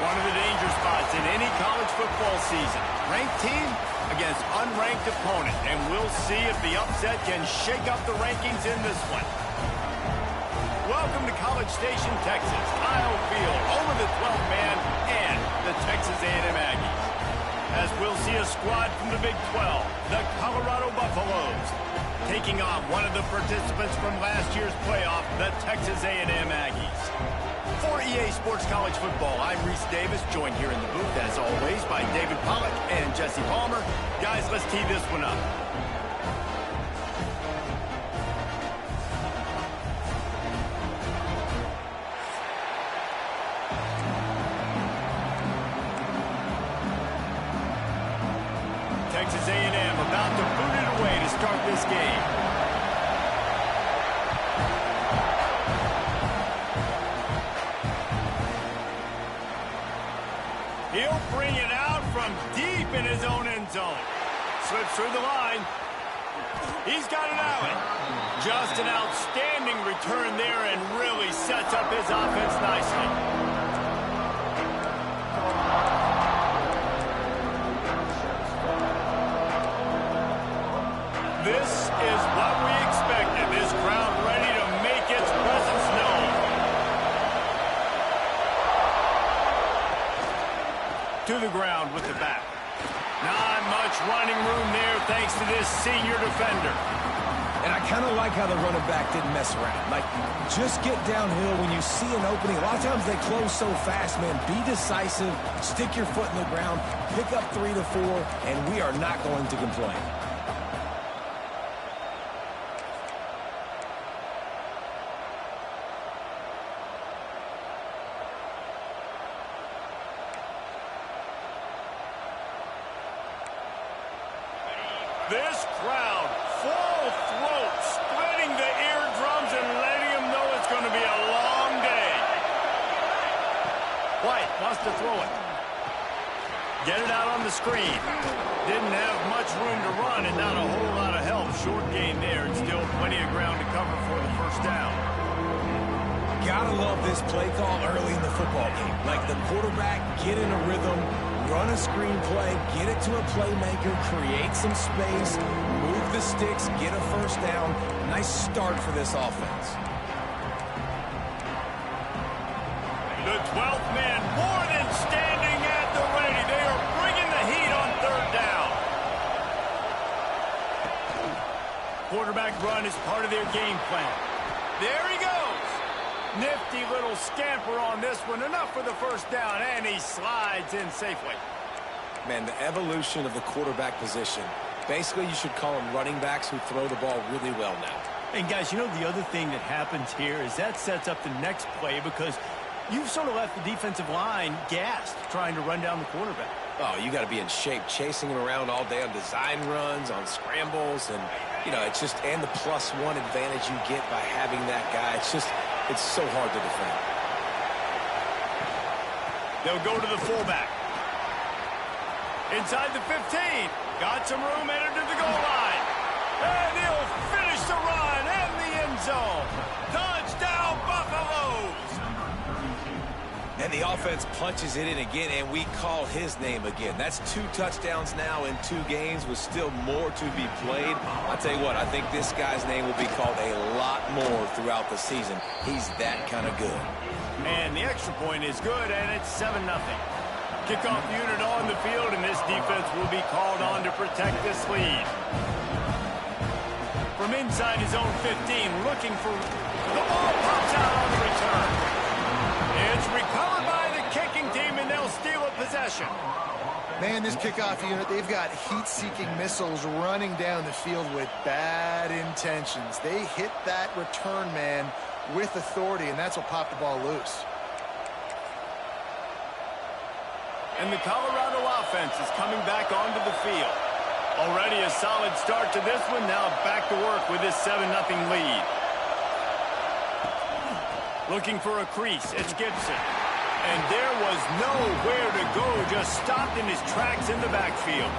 One of the danger spots in any college football season. Ranked team against unranked opponent. And we'll see if the upset can shake up the rankings in this one. Welcome to College Station, Texas. Kyle Field, home of the 12th man and the Texas A&M Aggies. As we'll see a squad from the Big 12, the Colorado Buffaloes, taking on one of the participants from last year's playoff, the Texas A&M Aggies. For EA Sports College Football, I'm Reese Davis, joined here in the booth, as always, by David Pollack and Jesse Palmer. Guys, let's tee this one up. Texas A&M about to boot it away to start this game. He'll bring it out from deep in his own end zone. Slips through the line. He's got an alley. Just an outstanding return there and really sets up his offense nicely. This is what we expected. This crowd ready to make its presence known. To the ground with the back. Not much running room there thanks to this senior defender. And I kind of like how the running back didn't mess around. Like, just get downhill when you see an opening. A lot of times they close so fast, man. Be decisive, stick your foot in the ground, pick up 3 to 4, and we are not going to complain. This crowd, full throat, splitting the eardrums and letting them know it's going to be a long day. White wants to throw it. Get it out on the screen. Didn't have much room to run and not a whole lot of help. Short gain there and still plenty of ground to cover for the first down. Gotta love this play call early in the football game. Like the quarterback, get in a rhythm, run a screen play, get it to a playmaker, create some space, move the sticks, get a first down. Nice start for this offense. The 12th man more than standing at the ready. They are bringing the heat on third down. Quarterback run is part of their game plan. There he goes. Nifty little scamper on this one. Enough for the first down, and he slides in safely. Man, the evolution of the quarterback position. Basically, you should call them running backs who throw the ball really well now. And, guys, you know the other thing that happens here is that sets up the next play because you've sort of left the defensive line gassed trying to run down the quarterback. Oh, you got to be in shape, chasing him around all day on design runs, on scrambles, and, you know, it's just, and the +1 advantage you get by having that guy. It's so hard to defend. They'll go to the fullback. Inside the 15. Got some room, entered to the goal line. And he'll finish the run and the end zone. Touchdown, Buffaloes! And the offense punches it in again, and we call his name again. That's 2 touchdowns now in 2 games with still more to be played. I'll tell you what, I think this guy's name will be called a lot more throughout the season. He's that kind of good. And the extra point is good, and it's 7-0. Kickoff unit on the field, and this defense will be called on to protect this lead. From inside his own 15, looking for... The ball pops out on the return. It's recovered by the kicking team, and they'll steal a possession. Man, this kickoff unit, they've got heat-seeking missiles running down the field with bad intentions. They hit that return man with authority, and that's what popped the ball loose. And the Colorado offense is coming back onto the field. Already a solid start to this one. Now back to work with this 7-0 lead. Looking for a crease. It's Gibson. And there was nowhere to go. Just stopped in his tracks in the backfield.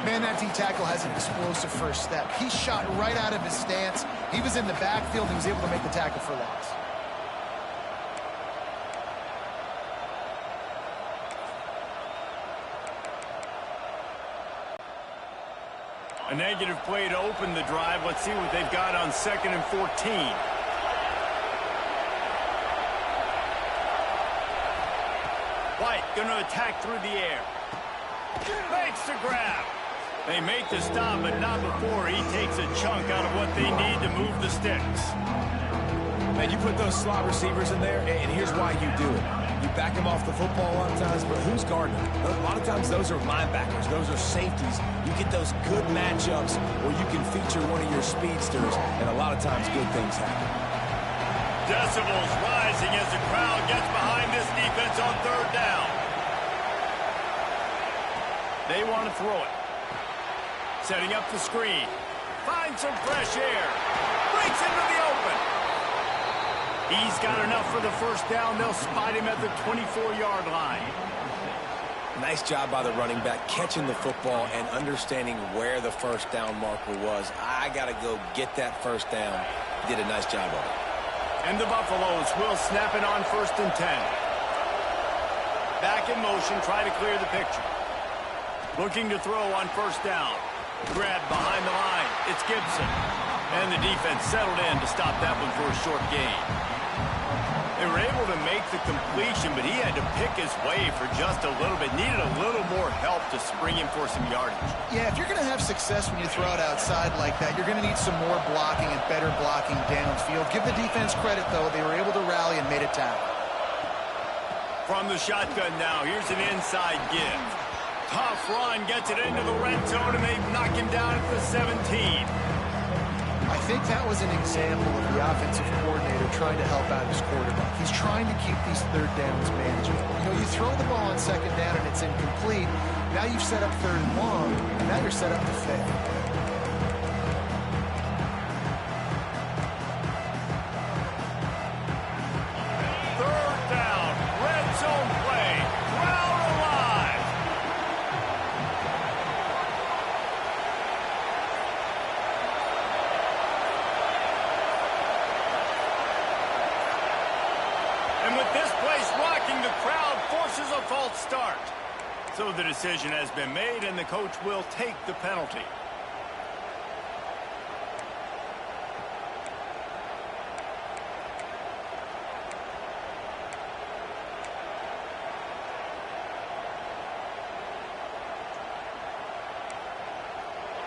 Man, that D-tackle has an explosive first step. He shot right out of his stance. He was in the backfield. He was able to make the tackle for loss. A negative play to open the drive. Let's see what they've got on 2nd and 14. White going to attack through the air. Makes the grab. They make the stop, but not before he takes a chunk out of what they need to move the sticks. Man, you put those slot receivers in there, and here's why you do it. You back them off the football a lot of times, but who's guarding them? A lot of times those are linebackers. Those are safeties. You get those good matchups where you can feature one of your speedsters, and a lot of times good things happen. Decibels rising as the crowd gets behind this defense on 3rd down. They want to throw it. Setting up the screen. Finds some fresh air. Breaks into the open. He's got enough for the 1st down. They'll spot him at the 24-yard line. Nice job by the running back catching the football and understanding where the 1st down marker was. I got to go get that 1st down. He did a nice job of it. And the Buffaloes will snap it on 1st and 10. Back in motion, try to clear the picture. Looking to throw on 1st down. Grab behind the line. It's Gibson. And the defense settled in to stop that one for a short gain. They were able to make the completion, but he had to pick his way for just a little bit. Needed a little more help to spring him for some yardage. Yeah, if you're going to have success when you throw it outside like that, you're going to need some more blocking and better blocking downfield. Give the defense credit, though. They were able to rally and made a tackle. From the shotgun now, here's an inside give. Tough run, gets it into the red zone, and they knock him down at the 17. I think that was an example of the offensive coordinator trying to help out his quarterback. He's trying to keep these 3rd downs manageable. You know, you throw the ball on 2nd down and it's incomplete. Now you've set up 3rd and long, and now you're set up to fail. Start. So the decision has been made, and the coach will take the penalty.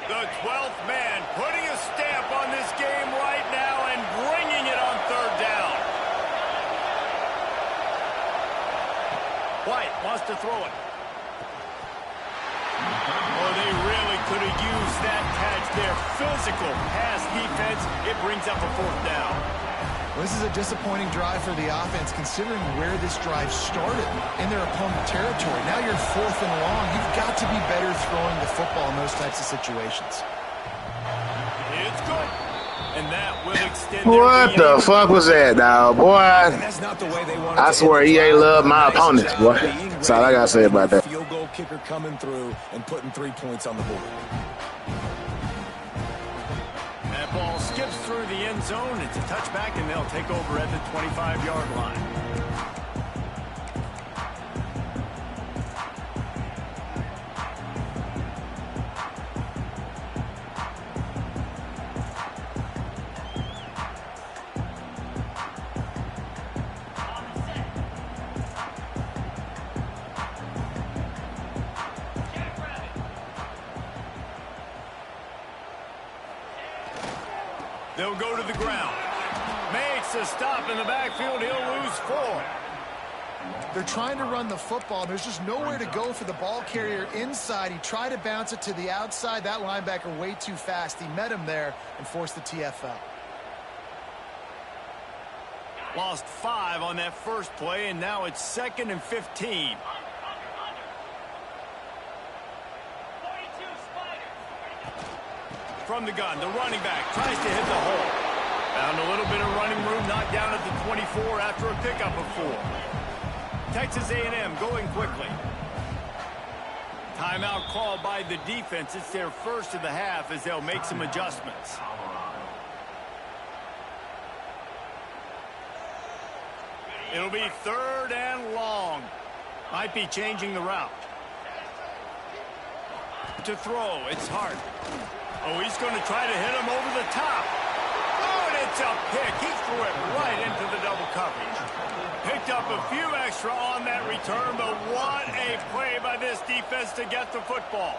The 12th man putting a stamp on this game right now and bringing it on 3rd down. White wants to throw it. Oh, they really could have used that catch there. Physical pass defense. It brings up a 4th down. Well, this is a disappointing drive for the offense, considering where this drive started in their opponent territory. Now you're 4th and long. You've got to be better throwing the football in those types of situations. It's good. And that will extend. What the fuck was that, dog? Boy, that's not the way they wanted I swear he ain't love my opponents, boy. That's all I gotta say about that. Field goal kicker coming through and putting 3 points on the board. That ball skips through the end zone. It's a touchback, and they'll take over at the 25-yard line. They'll go to the ground. Makes a stop in the backfield. He'll lose 4. They're trying to run the football. There's just nowhere to go for the ball carrier inside. He tried to bounce it to the outside. That linebacker way too fast. He met him there and forced the TFL. Lost 5 on that first play, and now it's 2nd and 15. From the gun, the running back tries to hit the hole. Found a little bit of running room, knocked down at the 24 after a pickup of 4. Texas A&M going quickly. Timeout called by the defense. It's their first of the half as they'll make some adjustments. It'll be 3rd and long. Might be changing the route. To throw, it's Hart. Oh, he's going to try to hit him over the top. Oh, and it's a pick. He threw it right into the double coverage. Picked up a few extra on that return, but what a play by this defense to get the football.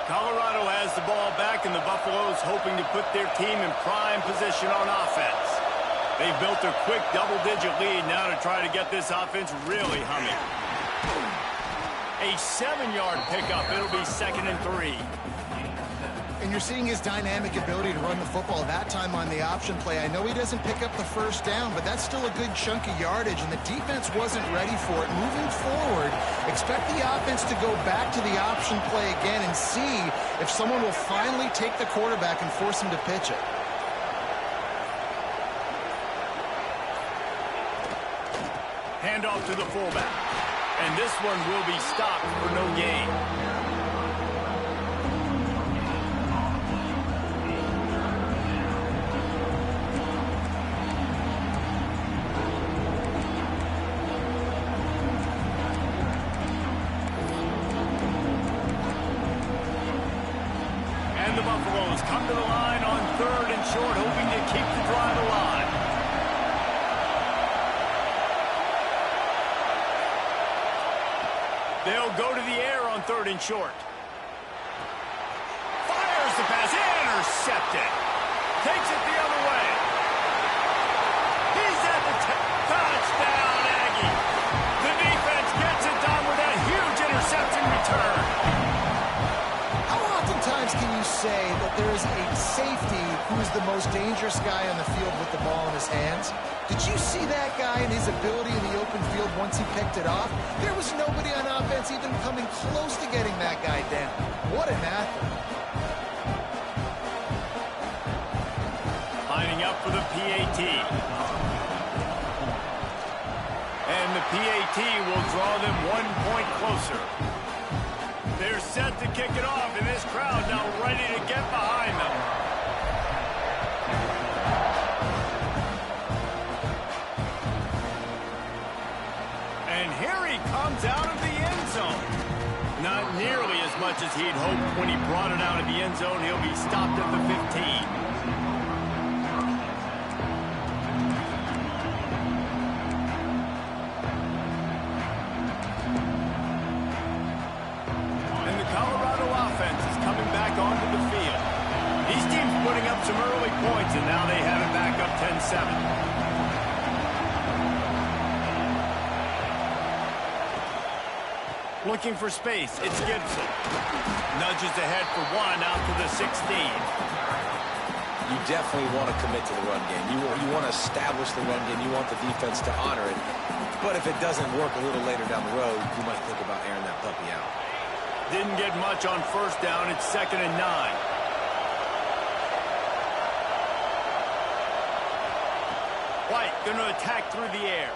Colorado has the ball back, and the Buffaloes hoping to put their team in prime position on offense. They've built a quick double-digit lead now to try to get this offense really humming. A 7-yard pickup. It'll be 2nd and 3. And you're seeing his dynamic ability to run the football, that time on the option play. I know he doesn't pick up the first down, but that's still a good chunk of yardage, and the defense wasn't ready for it. Moving forward, expect the offense to go back to the option play again and see if someone will finally take the quarterback and force him to pitch it. Handoff to the fullback. And this one will be stopped for no gain. And the Buffaloes come to the line on 3rd and short, hoping to keep the drive alive. They'll go to the air on 3rd and short. Fires the pass. Intercepted. Takes it the other way. He's at the touchdown, Aggie. The defense gets it done with that huge interception return. How oftentimes can you say that there is a safety who's the most dangerous guy on the field with the ball in his hands? Did you see that guy and his ability in the open field once he picked it off? There was nobody on offense even coming close to getting that guy down. What an athlete. Lining up for the PAT. And the PAT will draw them 1 point closer. They're set to kick it off, and this crowd now ready to get behind them. And here he comes out of the end zone. Not nearly as much as he'd hoped when he brought it out of the end zone. He'll be stopped at the 15. Onto the field. These teams putting up some early points, and now they have it back up 10-7. Looking for space. It's Gibson. Nudges ahead for 1 out to the 16. You definitely want to commit to the run game. You want to establish the run game. You want the defense to honor it. But if it doesn't work a little later down the road, you might think about airing that puppy out. Didn't get much on 1st down. It's 2nd and 9. White going to attack through the air.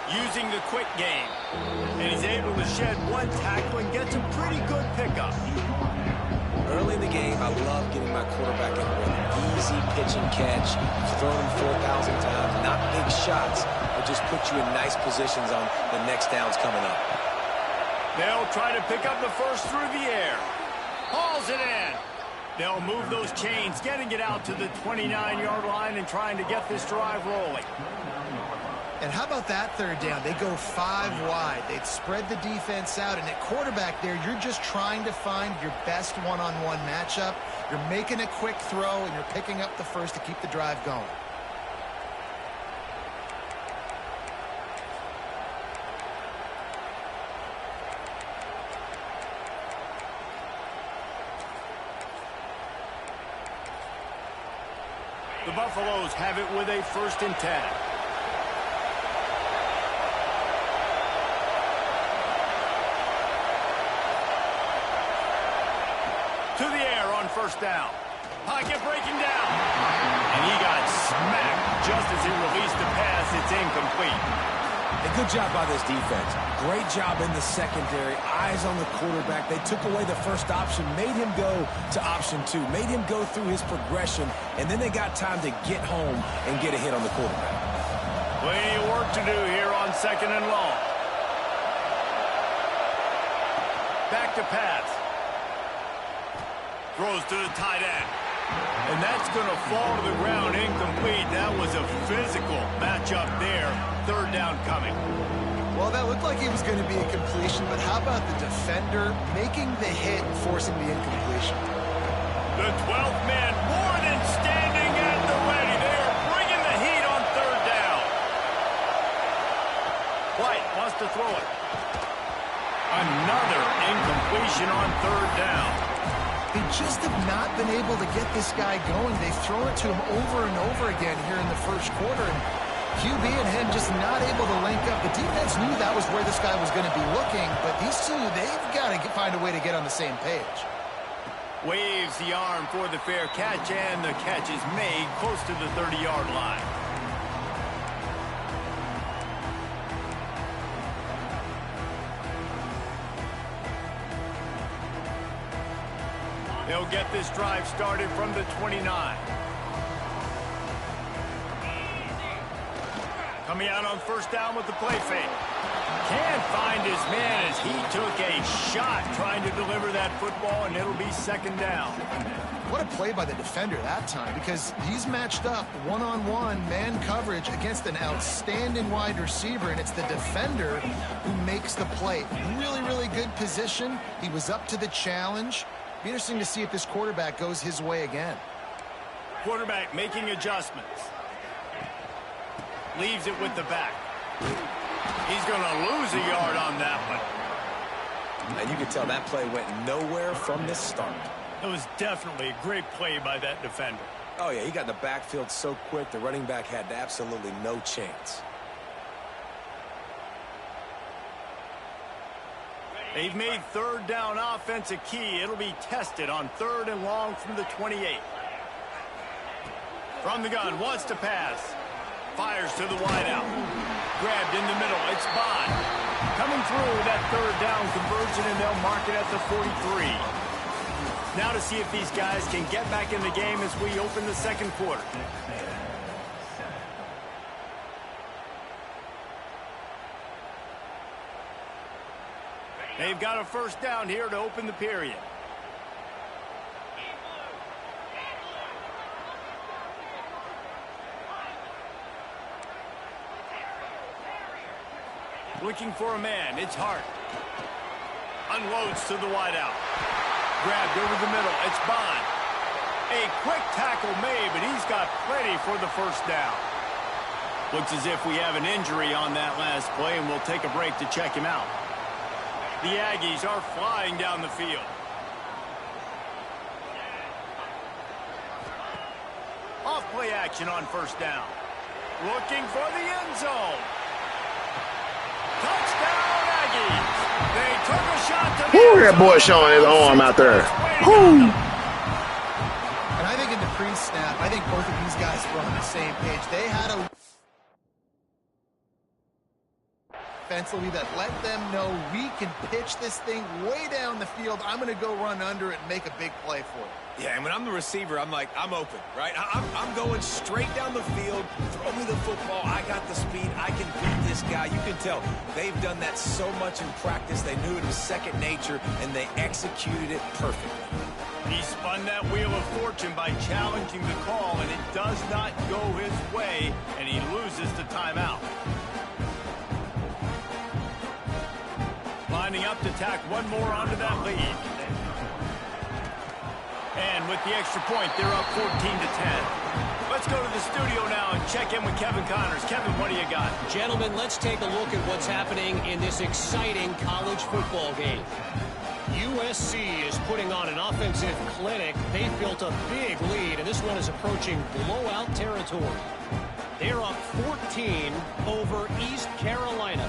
Using the quick game. And he's able to shed 1 tackle and gets a pretty good pickup. Early in the game, I love getting my quarterback in a rhythm. Easy pitch and catch. Thrown him 4,000 times. Not big shots, but just put you in nice positions on the next downs coming up. They'll try to pick up the first through the air. Hauls it in. They'll move those chains, getting it out to the 29-yard line and trying to get this drive rolling. And how about that 3rd down? They go 5 wide. They'd spread the defense out. And at quarterback there, you're just trying to find your best one-on-one matchup. You're making a quick throw, and you're picking up the first to keep the drive going. The Buffaloes have it with a 1st and 10. To the air on 1st down. Pocket breaking down. And he got smacked just as he released the pass. It's incomplete. A good job by this defense. Great job in the secondary. Eyes on the quarterback. They took away the first option, made him go to option 2, made him go through his progression, and then they got time to get home and get a hit on the quarterback. Plenty of work to do here on 2nd and long. Back to pass. Throws to the tight end. And that's going to fall to the ground incomplete. That was a physical matchup there. Third down coming. Well, that looked like it was going to be a completion, but how about the defender making the hit and forcing the incompletion? The 12th man more than standing at the ready. They are bringing the heat on third down. White wants to throw it. Another incompletion on third down. They just have not been able to get this guy going. They've thrown it to him over and over again here in the first quarter, and QB and him just not able to link up. The defense knew that was where this guy was going to be looking, but these two, they've got to find a way to get on the same page. Waves the arm for the fair catch, and the catch is made close to the 30-yard line. They'll get this drive started from the 29. Coming out on first down with the play fake. Can't find his man as he took a shot trying to deliver that football, and it'll be second down. What a play by the defender that time, because he's matched up one-on-one man coverage against an outstanding wide receiver, and it's the defender who makes the play. Really, really good position. He was up to the challenge. Be interesting to see if this quarterback goes his way again. Quarterback making adjustments. Leaves it with the back. He's going to lose a yard on that one. And you can tell that play went nowhere from the start. It was definitely a great play by that defender. Oh, yeah, he got in the backfield so quick, the running back had absolutely no chance. They've made third down offense a key. It'll be tested on third and long from the 28. From the gun, wants to pass. Fires to the wideout. Grabbed in the middle. It's Bond. Coming through that third down conversion, and they'll mark it at the 43. Now to see if these guys can get back in the game as we open the second quarter. They've got a first down here to open the period. Looking for a man. It's Hart. Unloads to the wideout. Grabbed over the middle. It's Bond. A quick tackle made, but he's got plenty for the first down. Looks as if we have an injury on that last play, and we'll take a break to check him out. The Aggies are flying down the field. Off play action on first down. Looking for the end zone. Touchdown, Aggies. They took a shot to the Woo, that boy showing his arm out there. Woo. And I think in the pre-snap, I think both of these guys were on the same page. They had a offensively that let them know we can pitch this thing way down the field. I'm going to go run under it and make a big play for it. Yeah, and when I'm the receiver, I'm like, I'm open, right? I'm going straight down the field. Throw me the football. I got the speed. I can beat this guy. You can tell they've done that so much in practice. They knew it was second nature, and they executed it perfectly. He spun that wheel of fortune by challenging the call, and it does not go his way, and he loses the timeout. Lining up to tack one more onto that lead. And with the extra point, they're up 14-10. Let's go to the studio now and check in with Kevin Connors. Kevin, what do you got? Gentlemen, let's take a look at what's happening in this exciting college football game. USC is putting on an offensive clinic. They've built a big lead, and this one is approaching blowout territory. They're up 14 over East Carolina.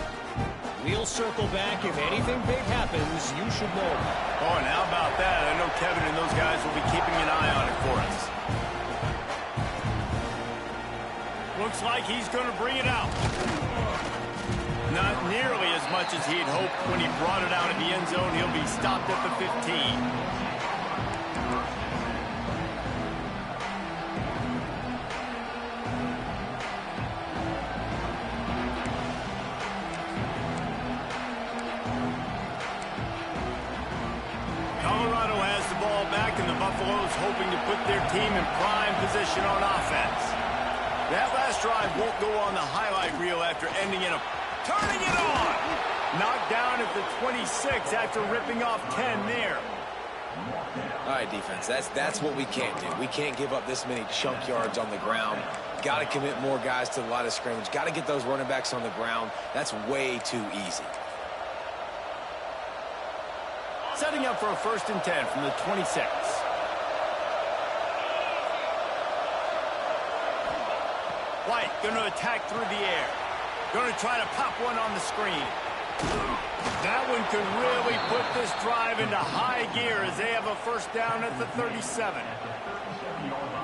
We'll circle back. If anything big happens, you should know. Oh, and how about that? I know Kevin and those guys will be keeping an eye on it for us. Looks like he's going to bring it out. Not nearly as much as he'd hoped when he brought it out in the end zone. He'll be stopped at the 15. and the Buffaloes hoping to put their team in prime position on offense. That last drive won't go on the highlight reel after ending in a... Turning it on! Knocked down at the 26 after ripping off 10 there. All right, defense, that's what we can't do. We can't give up this many chunk yards on the ground. Got to commit more guys to the line of scrimmage. Got to get those running backs on the ground. That's way too easy. Setting up for a 1st and 10 from the 26. White going to attack through the air. Going to try to pop one on the screen. That one could really put this drive into high gear as they have a 1st down at the 37.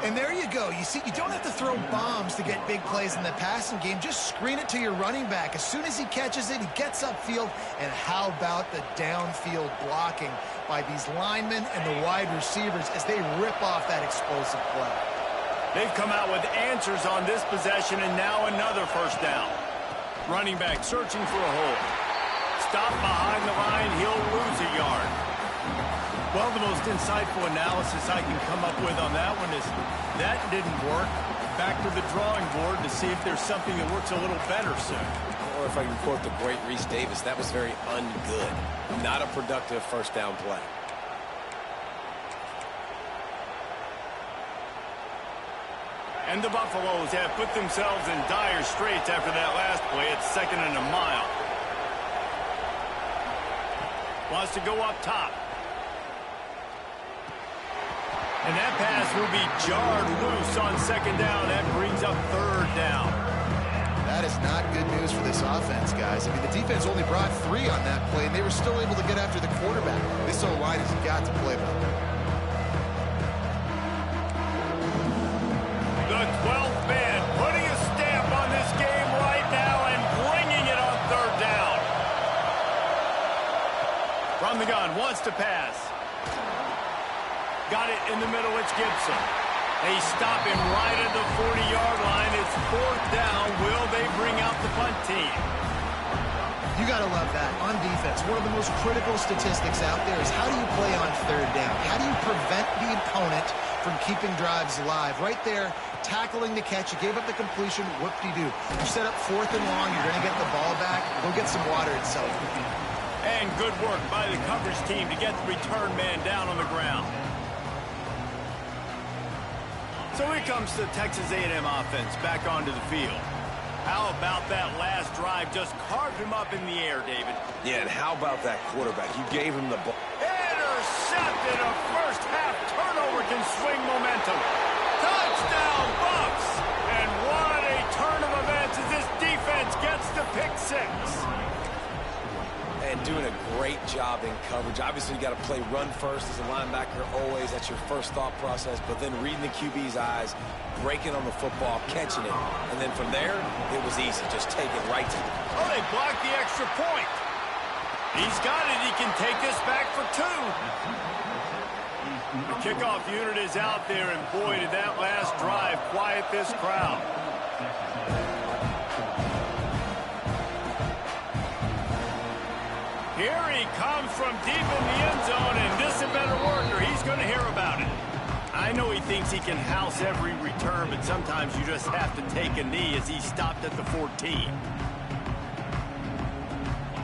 And there you go. You see, you don't have to throw bombs to get big plays in the passing game. Just screen it to your running back. As soon as he catches it, he gets upfield. And how about the downfield blocking by these linemen and the wide receivers as they rip off that explosive play? They've come out with answers on this possession, and now another 1st down. Running back searching for a hole. Stop behind the line, he'll lose a yard. Well, the most insightful analysis I can come up with on that one is that didn't work. Back to the drawing board to see if there's something that works a little better soon. Or if I can quote the great Reese Davis, that was very ungood. Not a productive 1st down play. And the Buffaloes have put themselves in dire straits after that last play. It's 2nd and a mile. Wants to go up top. And that pass will be jarred loose on 2nd down. That brings up 3rd down. That is not good news for this offense, guys. I mean, the defense only brought 3 on that play, and they were still able to get after the quarterback. This O-line has got to play better. The 12th man putting a stamp on this game right now and bringing it on 3rd down. From the gun, wants to pass. Got it in the middle, it's Gibson. They stop him right at the 40-yard line. It's 4th down. Will they bring out the punt team? You got to love that. On defense, one of the most critical statistics out there is how do you play on 3rd down? How do you prevent the opponent from keeping drives alive? Right there, tackling the catch. You gave up the completion. Whoop-de-doo. You set up 4th and long. You're going to get the ball back. Go get some water and sell it. And good work by the coverage team to get the return man down on the ground. So here comes the Texas A&M offense back onto the field. How about that last drive? Just carved him up in the air, David. Yeah, and how about that quarterback? You gave him the ball. Intercepted. A first-half turnover can swing momentum. Touchdown, Bucks! And what a turn of events as this defense gets the pick 6. And doing a great job in coverage. Obviously, you got to play run first as a linebacker always. That's your first thought process. But then reading the QB's eyes, breaking on the football, catching it. And then from there, it was easy. Just take it right to the... Oh, they blocked the extra point. He's got it. He can take this back for 2. The kickoff unit is out there, and boy, did that last drive quiet this crowd. Here he comes from deep in the end zone, and this is a better worker. He's going to hear about it. I know he thinks he can house every return, but sometimes you just have to take a knee as he stopped at the 14.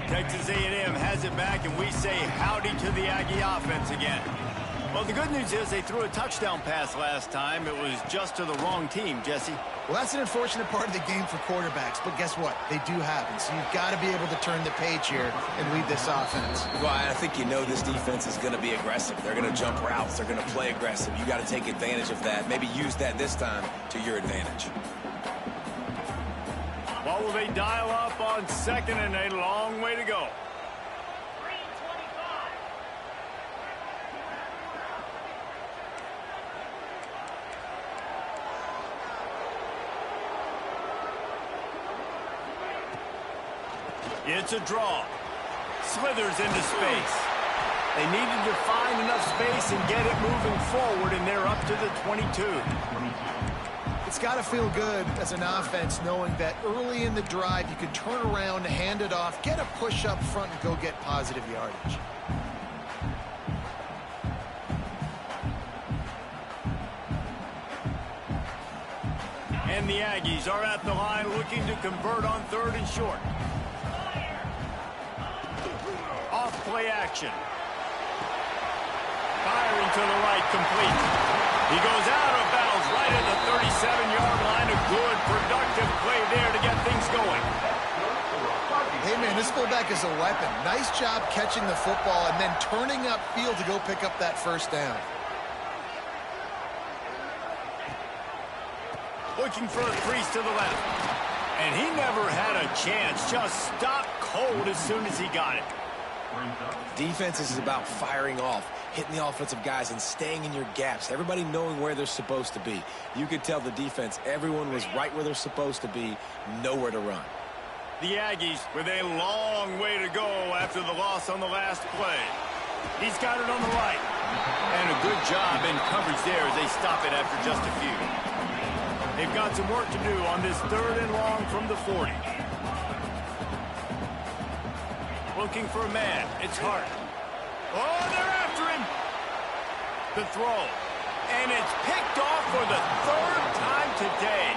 Texas A&M has it back, and we say howdy to the Aggie offense again. Well, the good news is they threw a touchdown pass last time. It was just to the wrong team, Jesse. Well, that's an unfortunate part of the game for quarterbacks, but guess what? They do happen, so you've got to be able to turn the page here and lead this offense. Well, I think you know this defense is going to be aggressive. They're going to jump routes. They're going to play aggressive. You got to take advantage of that. Maybe use that this time to your advantage. What will they dial up on 2nd and a long way to go? It's a draw. Slithers into space. They needed to find enough space and get it moving forward, and they're up to the 22. It's got to feel good as an offense knowing that early in the drive you can turn around, hand it off, get a push up front, and go get positive yardage. And the Aggies are at the line looking to convert on 3rd and short. Off play action. Firing to the right, complete. He goes out of bounds right at the 37-yard line. A good, productive play there to get things going. Hey, man, this fullback is a weapon. Nice job catching the football and then turning upfield to go pick up that first down. Looking for a crease to the left. And he never had a chance. Just stopped cold as soon as he got it. Defense is about firing off, hitting the offensive guys and staying in your gaps. Everybody knowing where they're supposed to be. You could tell the defense, everyone was right where they're supposed to be, nowhere to run. The Aggies with a long way to go after the loss on the last play. He's got it on the right. And a good job in coverage there as they stop it after just a few. They've got some work to do on this 3rd and long from the 40. Looking for a man. It's Hart. Oh, they're after him. The throw. And it's picked off for the 3rd time today.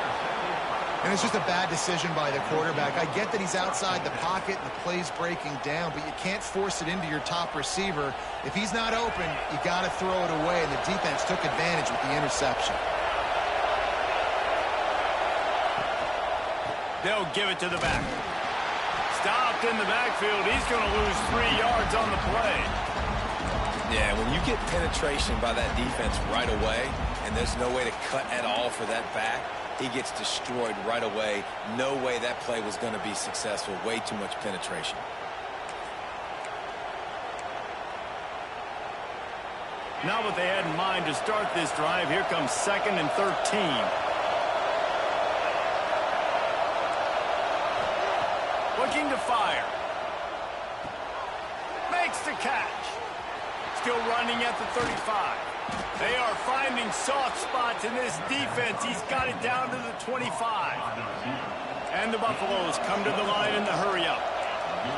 And it's just a bad decision by the quarterback. I get that he's outside the pocket and the play's breaking down, but you can't force it into your top receiver. If he's not open, you got to throw it away, and the defense took advantage with the interception. They'll give it to the back. Stopped in the backfield. He's going to lose 3 yards on the play. Yeah, when you get penetration by that defense right away, and there's no way to cut at all for that back, he gets destroyed right away. No way that play was going to be successful. Way too much penetration. Now what they had in mind to start this drive, here comes 2nd and 13. Looking to fire. Makes the catch. Still running at the 35. They are finding soft spots in this defense. He's got it down to the 25. And the Buffaloes come to the line in the hurry-up.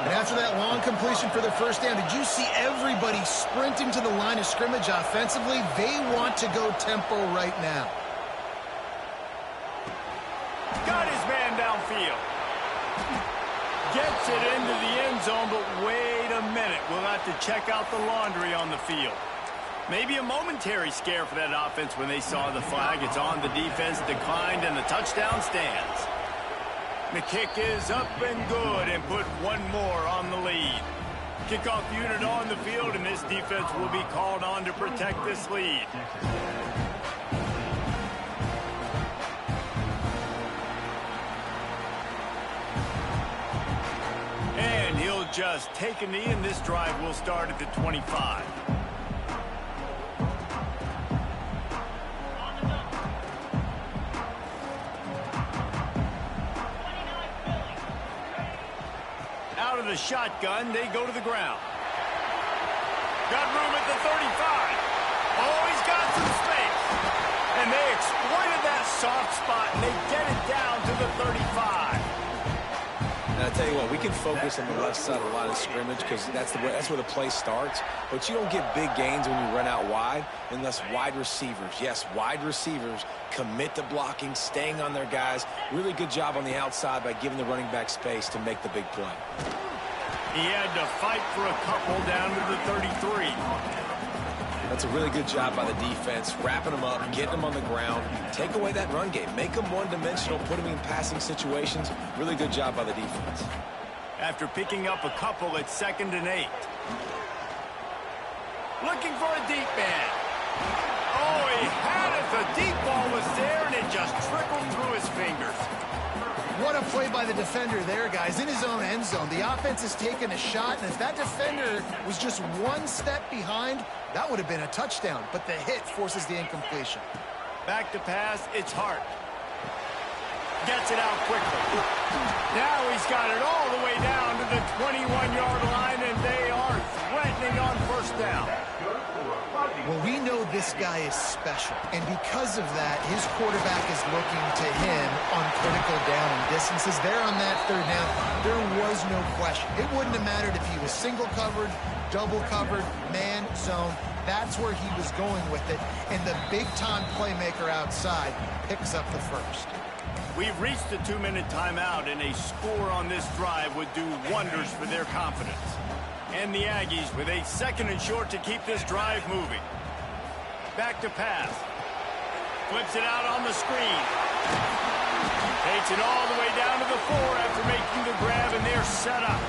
And after that long completion for the first down, did you see everybody sprinting to the line of scrimmage offensively? They want to go tempo right now. Got his man downfield. Gets it into the end zone, but wait a minute. We'll have to check out the laundry on the field. Maybe a momentary scare for that offense when they saw the flag. It's on, the defense declined, and the touchdown stands. The kick is up and good, and put one more on the lead. Kickoff unit on the field, and this defense will be called on to protect this lead. And he'll just take a knee, and this drive will start at the 25. Out of the shotgun, they go to the ground. Got room at the 35. Oh, he's got some space. And they exploited that soft spot, and they get it down to the 35. And I tell you what, we can focus on the left side of the line of scrimmage because that's where the play starts. But you don't get big gains when you run out wide unless wide receivers, yes, wide receivers, commit to blocking, staying on their guys. Really good job on the outside by giving the running back space to make the big play. He had to fight for a couple down to the 33. That's a really good job by the defense, wrapping them up, getting them on the ground, take away that run game, make them one-dimensional, put them in passing situations. Really good job by the defense. After picking up a couple at 2nd and 8. Looking for a deep man. Oh, he had it. The deep ball was there, and it just trickled through his fingers. What a play by the defender there, guys. In his own end zone, the offense has taken a shot, and if that defender was just one step behind, that would have been a touchdown. But the hit forces the incompletion. Back to pass, it's Hart. Gets it out quickly. Now he's got it all the way down to the 21-yard line, and they are threatening on first down. Well, we know this guy is special, and because of that, his quarterback is looking to him on critical down and distances. There on that 3rd down, there was no question. It wouldn't have mattered if he was single covered, double covered, man, zone. That's where he was going with it, and the big-time playmaker outside picks up the first. We've reached the 2-minute timeout, and a score on this drive would do wonders for their confidence. And the Aggies with a 2nd and short to keep this drive moving. Back to pass. Flips it out on the screen. Takes it all the way down to the 4 after making the grab, and they're set up.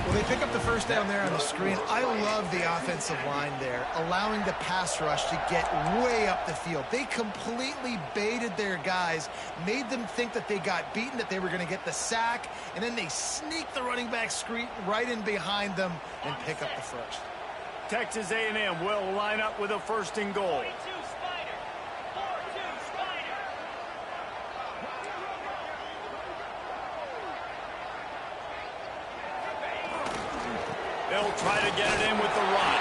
Well, they pick up the first down there on the screen. I love the offensive line there, allowing the pass rush to get way up the field. They completely baited their guys, made them think that they got beaten, that they were going to get the sack, and then they sneak the running back screen right in behind them and pick up the first. Texas A&M will line up with a 1st and goal. They'll try to get it in with the run.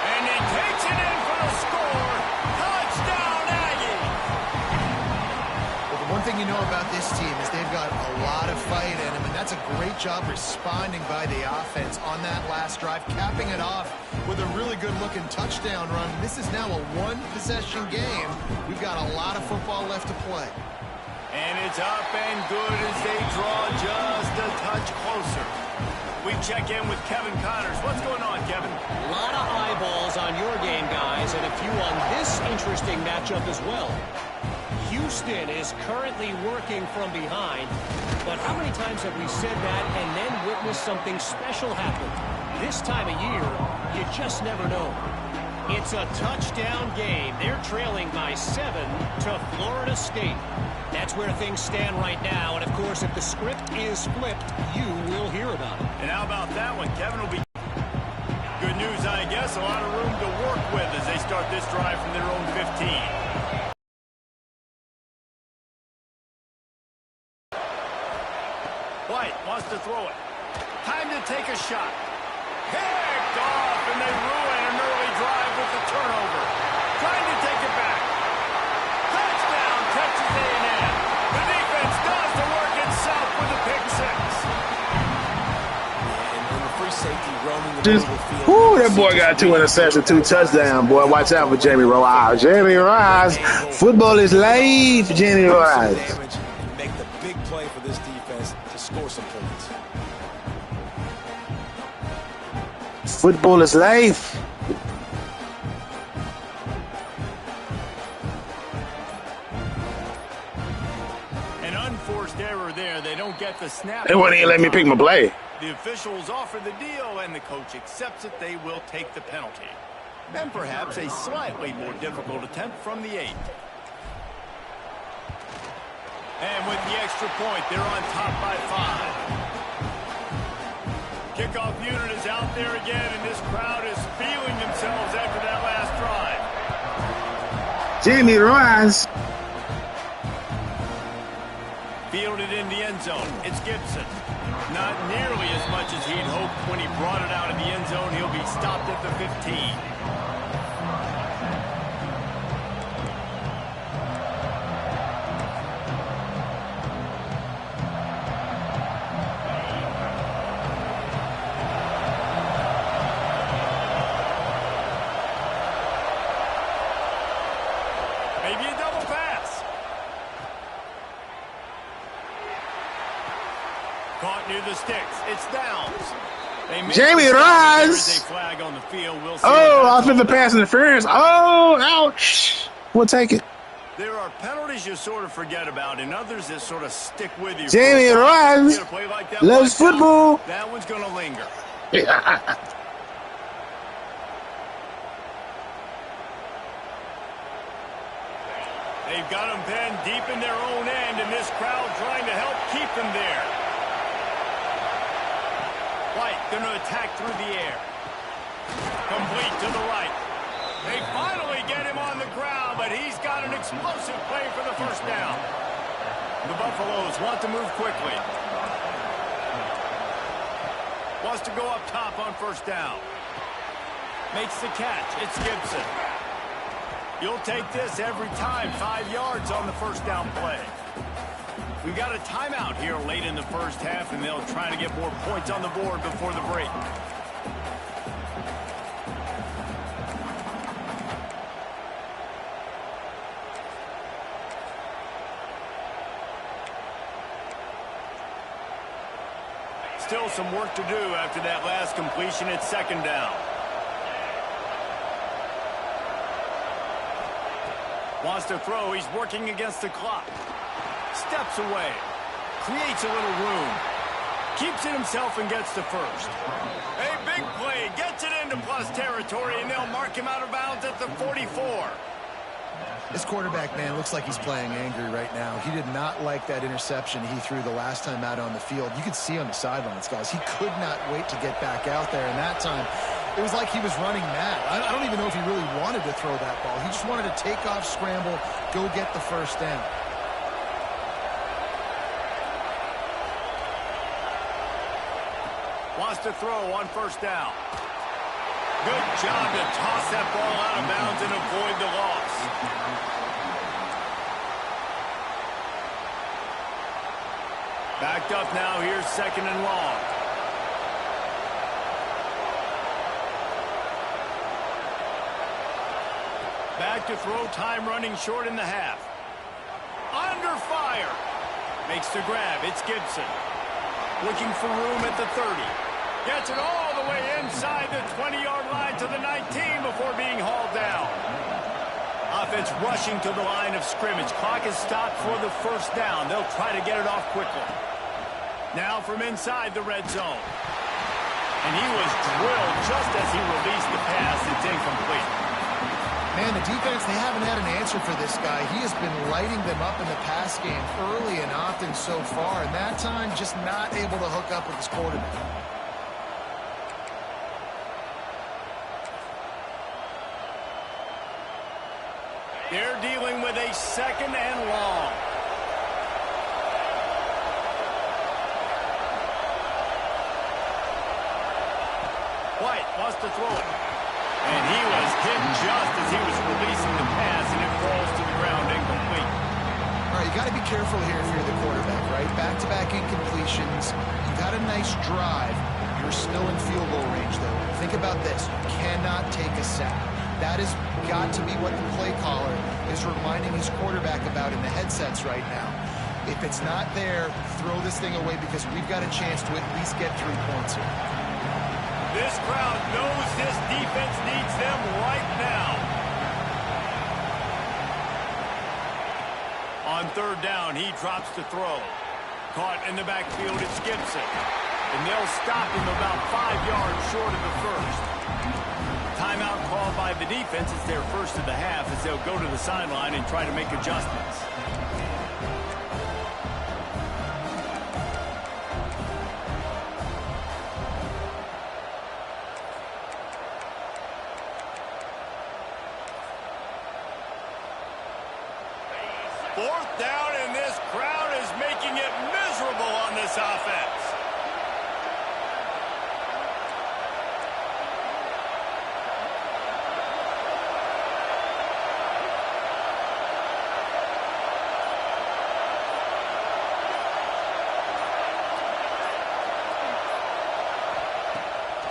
And he takes it in for the score. Touchdown, Aggie! Well, the one thing you know about this team is they've got a lot of fight in them, and that's a great job responding by the offense on that last drive, capping it off with a really good-looking touchdown run. This is now a 1-possession game. We've got a lot of football left to play. And it's up and good as they draw just a touch closer. We check in with Kevin Connors. What's going on, Kevin? A lot of eyeballs on your game, guys, and a few on this interesting matchup as well. Houston is currently working from behind, but how many times have we said that and then witnessed something special happen? This time of year, you just never know. It's a touchdown game. They're trailing by 7 to Florida State. That's where things stand right now. And, of course, if the script is flipped, you will hear about it. And how about that one? Kevin will be... Good news, I guess. A lot of room to work with as they start this drive from their own 15. White wants to throw it. Time to take a shot. Picked off, and they ruin an early drive with the turnover. Trying to take it back. Touchdown, Texas A&M. The defense does the work itself with a pick 6. And the free safety roaming the middle of the field. Whoo, that boy got 2 interceptions, 2 touchdowns, boy. Watch out for Jamie Rowe. Jamie Rowe. Football is life, Jamie Rowe. Damage and make the big play for this defense to score some points. Football is life. An unforced error there. They don't get the snap. They wouldn't even let me pick my play. The officials offer the deal, and the coach accepts it. They will take the penalty. Then perhaps a slightly more difficult attempt from the 8. And with the extra point, they're on top by 5. Kickoff unit is out there again, and this crowd is feeling themselves after that last drive. Jamie Rowe. Fielded in the end zone. It's Gibson. Not nearly as much as he'd hoped when he brought it out of the end zone. He'll be stopped at the 15. Maybe a double pass. Caught near the sticks. It's Downs. Jamie Rowe. Flag on the field. We'll see. Oh, offensive pass interference. Oh, ouch. We'll take it. There are penalties you sort of forget about, and others that sort of stick with you. Jamie Rowe loves football. That one's going to linger. They've got them pinned deep in their own end, and this crowd trying to help keep them there. White going to attack through the air. Complete to the right. They finally get him on the ground, but he's got an explosive play for the first down. The Buffaloes want to move quickly. Wants to go up top on first down. Makes the catch. It's Gibson. You'll take this every time. 5 yards on the first down play. We've got a timeout here late in the first half, and they'll try to get more points on the board before the break. still some work to do after that last completion at second down. Wants to throw. He's working against the clock. Steps away. Creates a little room. Keeps it himself and gets to first. A big play. Gets it into plus territory, and they'll mark him out of bounds at the 44. This quarterback, man, looks like he's playing angry right now. He did not like that interception he threw the last time out on the field. You could see on the sidelines, guys, he could not wait to get back out there. And that time, it was like he was running mad. I don't even know if he really wanted to throw that ball. He just wanted to take off, scramble, go get the first down. Wants to throw on first down. Good job to toss that ball out of bounds and avoid the loss. Backed up now. Here's second and long. Back to throw. Time running short in the half. Under fire. Makes the grab. It's Gibson. Looking for room at the 30. Gets it all the way inside the 20-yard line to the 19 before being hauled down. Offense rushing to the line of scrimmage. Clock is stopped for the first down. They'll try to get it off quickly. Now from inside the red zone. And he was drilled just as he released the pass. It's incomplete. Man, the defense, they haven't had an answer for this guy. He has been lighting them up in the pass game early and often so far. And that time, just not able to hook up with his quarterback. They're dealing with a second and long. White wants to throw it. And he was hit just as he was releasing the pass, and it falls to the ground incomplete. All right, you got to be careful here if you're the quarterback, right? Back-to-back incompletions. You got a nice drive. You're still in field goal range, though. Think about this. You cannot take a sack. That has got to be what the play caller is reminding his quarterback about in the headsets right now. If it's not there, throw this thing away because we've got a chance to at least get 3 points here. This crowd knows this defense needs them right now. On third down, he drops to throw. Caught in the backfield, it's Gibson. And they'll stop him about 5 yards short of the first. Timeout called by the defense. It's their first of the half as they'll go to the sideline and try to make adjustments. Fourth down, and this crowd is making it miserable on this offense.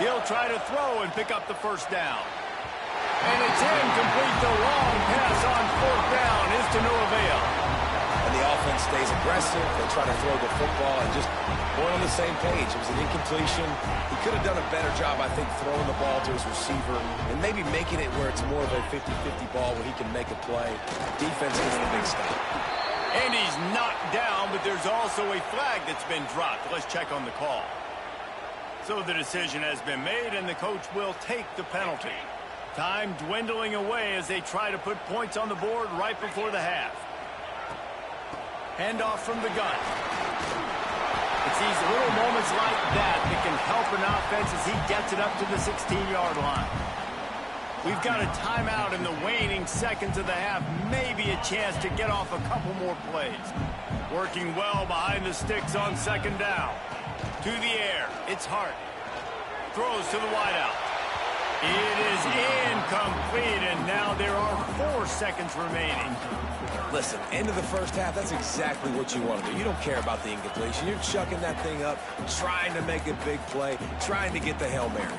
He'll try to throw and pick up the first down. And it's incomplete. The long pass on fourth down is to no avail. And the offense stays aggressive. They try to throw the football and just weren't on the same page. It was an incompletion. He could have done a better job, I think, throwing the ball to his receiver and maybe making it where it's more of a 50-50 ball where he can make a play. Defense gets the big stop. And he's knocked down, but there's also a flag that's been dropped. Let's check on the call. So the decision has been made, and the coach will take the penalty. Time dwindling away as they try to put points on the board right before the half. Handoff from the gun. It's these little moments like that that can help an offense as he gets it up to the 16-yard line. We've got a timeout in the waning seconds of the half. Maybe a chance to get off a couple more plays. Working well behind the sticks on second down. To the air. It's Hart. Throws to the wideout. It is incomplete, and now there are 4 seconds remaining. Listen, end of the first half, that's exactly what you want to do. You don't care about the incompletion. You're chucking that thing up, trying to make a big play, trying to get the Hail Mary.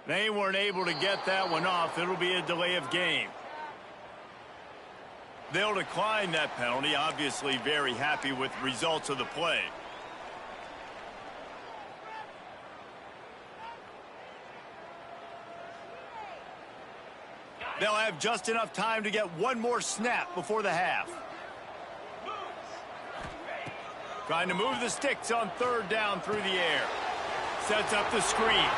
They weren't able to get that one off. It'll be a delay of game. They'll decline that penalty. Obviously very happy with the results of the play. They'll have just enough time to get one more snap before the half. Trying to move the sticks on third down through the air. Sets up the screen.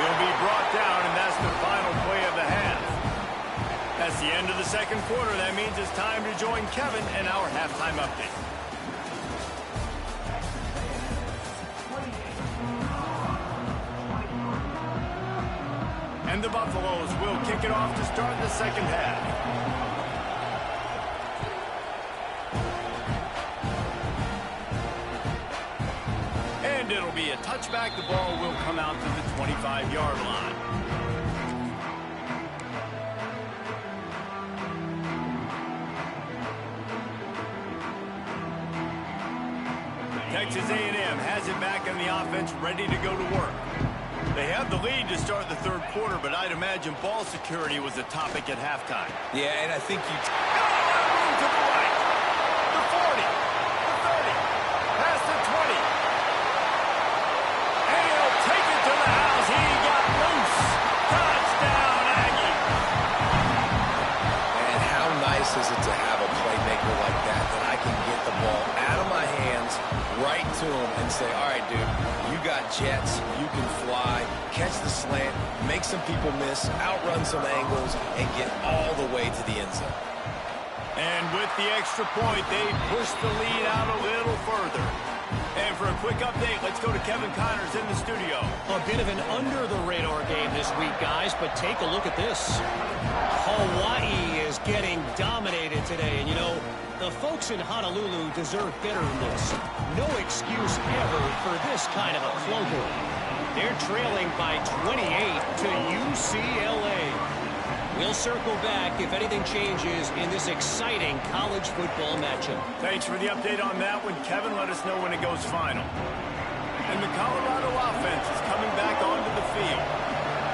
He'll be brought down, and that's the final play of the half. That's the end of the second quarter. That means it's time to join Kevin in our halftime update. And the Buffaloes will kick it off to start the second half. And it'll be a touchback. The ball will come out to the 25-yard line. Texas A&M has it back in the offense, ready to go to work. They have the lead to start the third quarter, but I'd imagine ball security was a topic at halftime. Yeah, and I think you... To the right. The 40. The 30. Past the 20. And he'll take it to the house. He got loose. Touchdown, Aggie. And how nice is it to have a playmaker like that I can get the ball out of my hands, right to him, and say, all right, dude, you got jets, you can fly, catch the slant, make some people miss, outrun some angles, and get all the way to the end zone. And with the extra point, they push the lead out a little further. And for a quick update, let's go to Kevin Connors in the studio. A bit of an under-the-radar game this week, guys, but take a look at this. Hawaii is getting dominated today, and you know, the folks in Honolulu deserve better than this. No excuse ever for this kind of a clunker. They're trailing by 28 to UCLA. We'll circle back if anything changes in this exciting college football matchup. Thanks for the update on that one, Kevin. Let us know when it goes final. And the Colorado offense is coming back onto the field.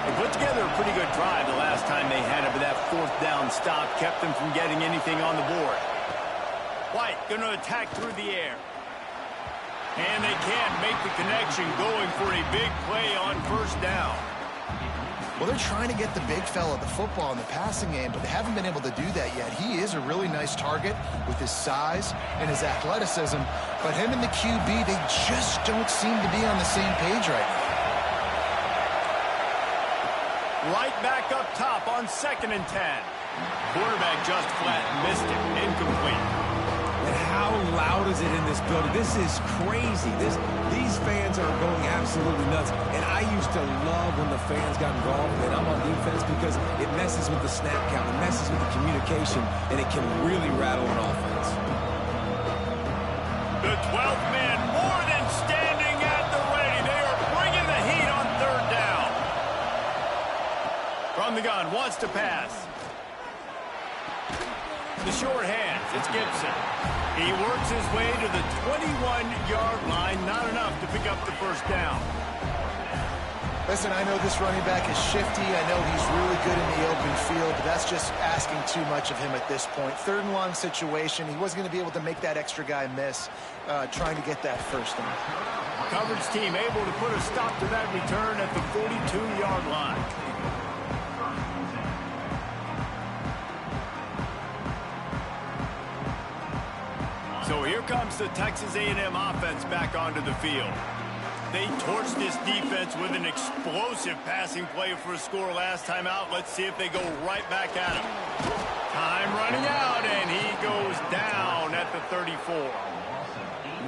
They put together a pretty good drive the last time they had it, but that fourth down stop kept them from getting anything on the board. White going to attack through the air. And they can't make the connection, going for a big play on first down. Well, they're trying to get the big fella the football in the passing game, but they haven't been able to do that yet. He is a really nice target with his size and his athleticism, but him and the QB, they just don't seem to be on the same page right now. Right back up top on 2nd and 10. Quarterback just flat missed it. Incomplete. And how loud is it in this building? This is crazy. These fans are going absolutely nuts. And I used to love when the fans got involved and I'm on defense because it messes with the snap count, it messes with the communication, and it can really rattle an offense. The 12th man more than standing at the ready. They are bringing the heat on third down. From the gun, wants to pass. The short hands, it's Gibson. He works his way to the 21-yard line. Not enough to pick up the first down. Listen, I know this running back is shifty. I know he's really good in the open field, but that's just asking too much of him at this point. 3rd and long situation. He wasn't going to be able to make that extra guy miss, trying to get that first down. Coverage team able to put a stop to that return at the 42-yard line. So here comes the Texas A&M offense back onto the field. They torched this defense with an explosive passing play for a score last time out. Let's see if they go right back at him. Time running out, and he goes down at the 34.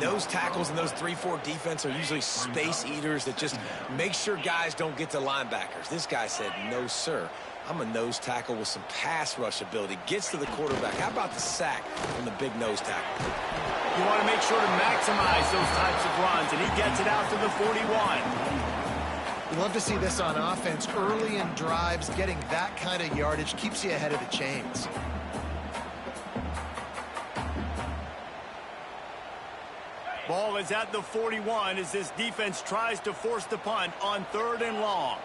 Nose tackles in those 3-4 defense are usually space eaters that just make sure guys don't get to linebackers. This guy said, no, sir. I'm a nose tackle with some pass rush ability. Gets to the quarterback. How about the sack from the big nose tackle? You want to make sure to maximize those types of runs, and he gets it out to the 41. You love to see this on offense. Early in drives, getting that kind of yardage keeps you ahead of the chains. Ball is at the 41 as this defense tries to force the punt on 3rd and long.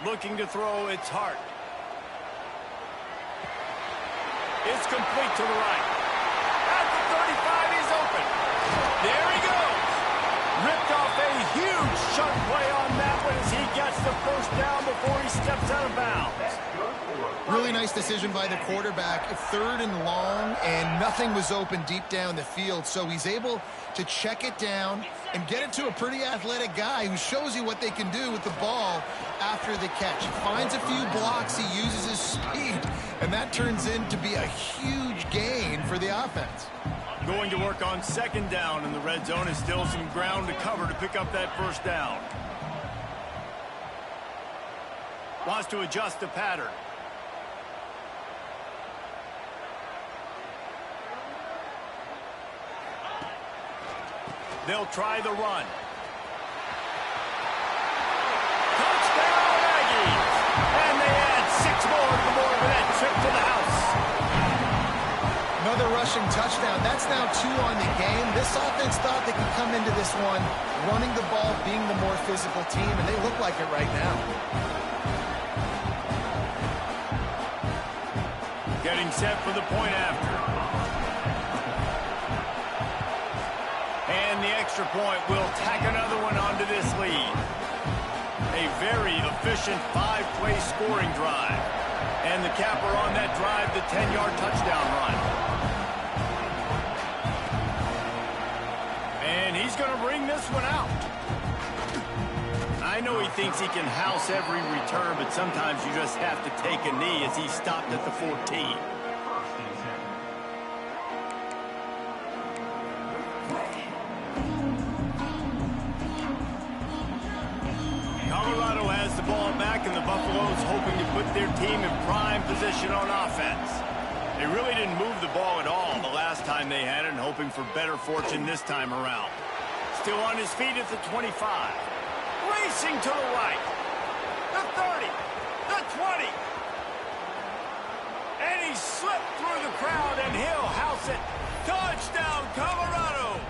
Looking to throw, it's Hart. It's complete to the right. At the 35, he's open. There he goes. Ripped off a huge chunk play on that one as he gets the first down before he steps out of bounds. Really nice decision by the quarterback. 3rd and long, and nothing was open deep down the field, so he's able to check it down and get it to a pretty athletic guy who shows you what they can do with the ball after the catch. He finds a few blocks, he uses his speed, and that turns into be a huge gain for the offense. Going to work on 2nd down, and the red zone is still some ground to cover to pick up that first down. Wants to adjust the pattern. They'll try the run. Touchdown, Aggies! And they add 6 more to the board with that trip to the house. Another rushing touchdown. That's now 2 on the game. This offense thought they could come into this one running the ball, being the more physical team, and they look like it right now. Getting set for the point after. And the extra point will tack another one onto this lead. A very efficient 5-play scoring drive. And the capper on that drive, the 10-yard touchdown run. And he's going to bring this one out. I know he thinks he can house every return, but sometimes you just have to take a knee as he stopped at the 14. Colorado has the ball back, and the Buffaloes hoping to put their team in prime position on offense. They really didn't move the ball at all the last time they had it, and hoping for better fortune this time around. Still on his feet at the 25. Racing to the right. The 30. The 20. And he slipped through the crowd, and he'll house it. Touchdown, Colorado!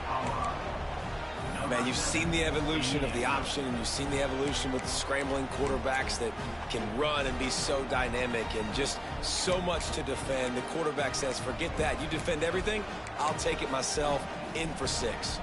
Man, you've seen the evolution of the option, and you've seen the evolution with the scrambling quarterbacks that can run and be so dynamic and just so much to defend. The quarterback says, forget that. You defend everything, I'll take it myself. In for 6.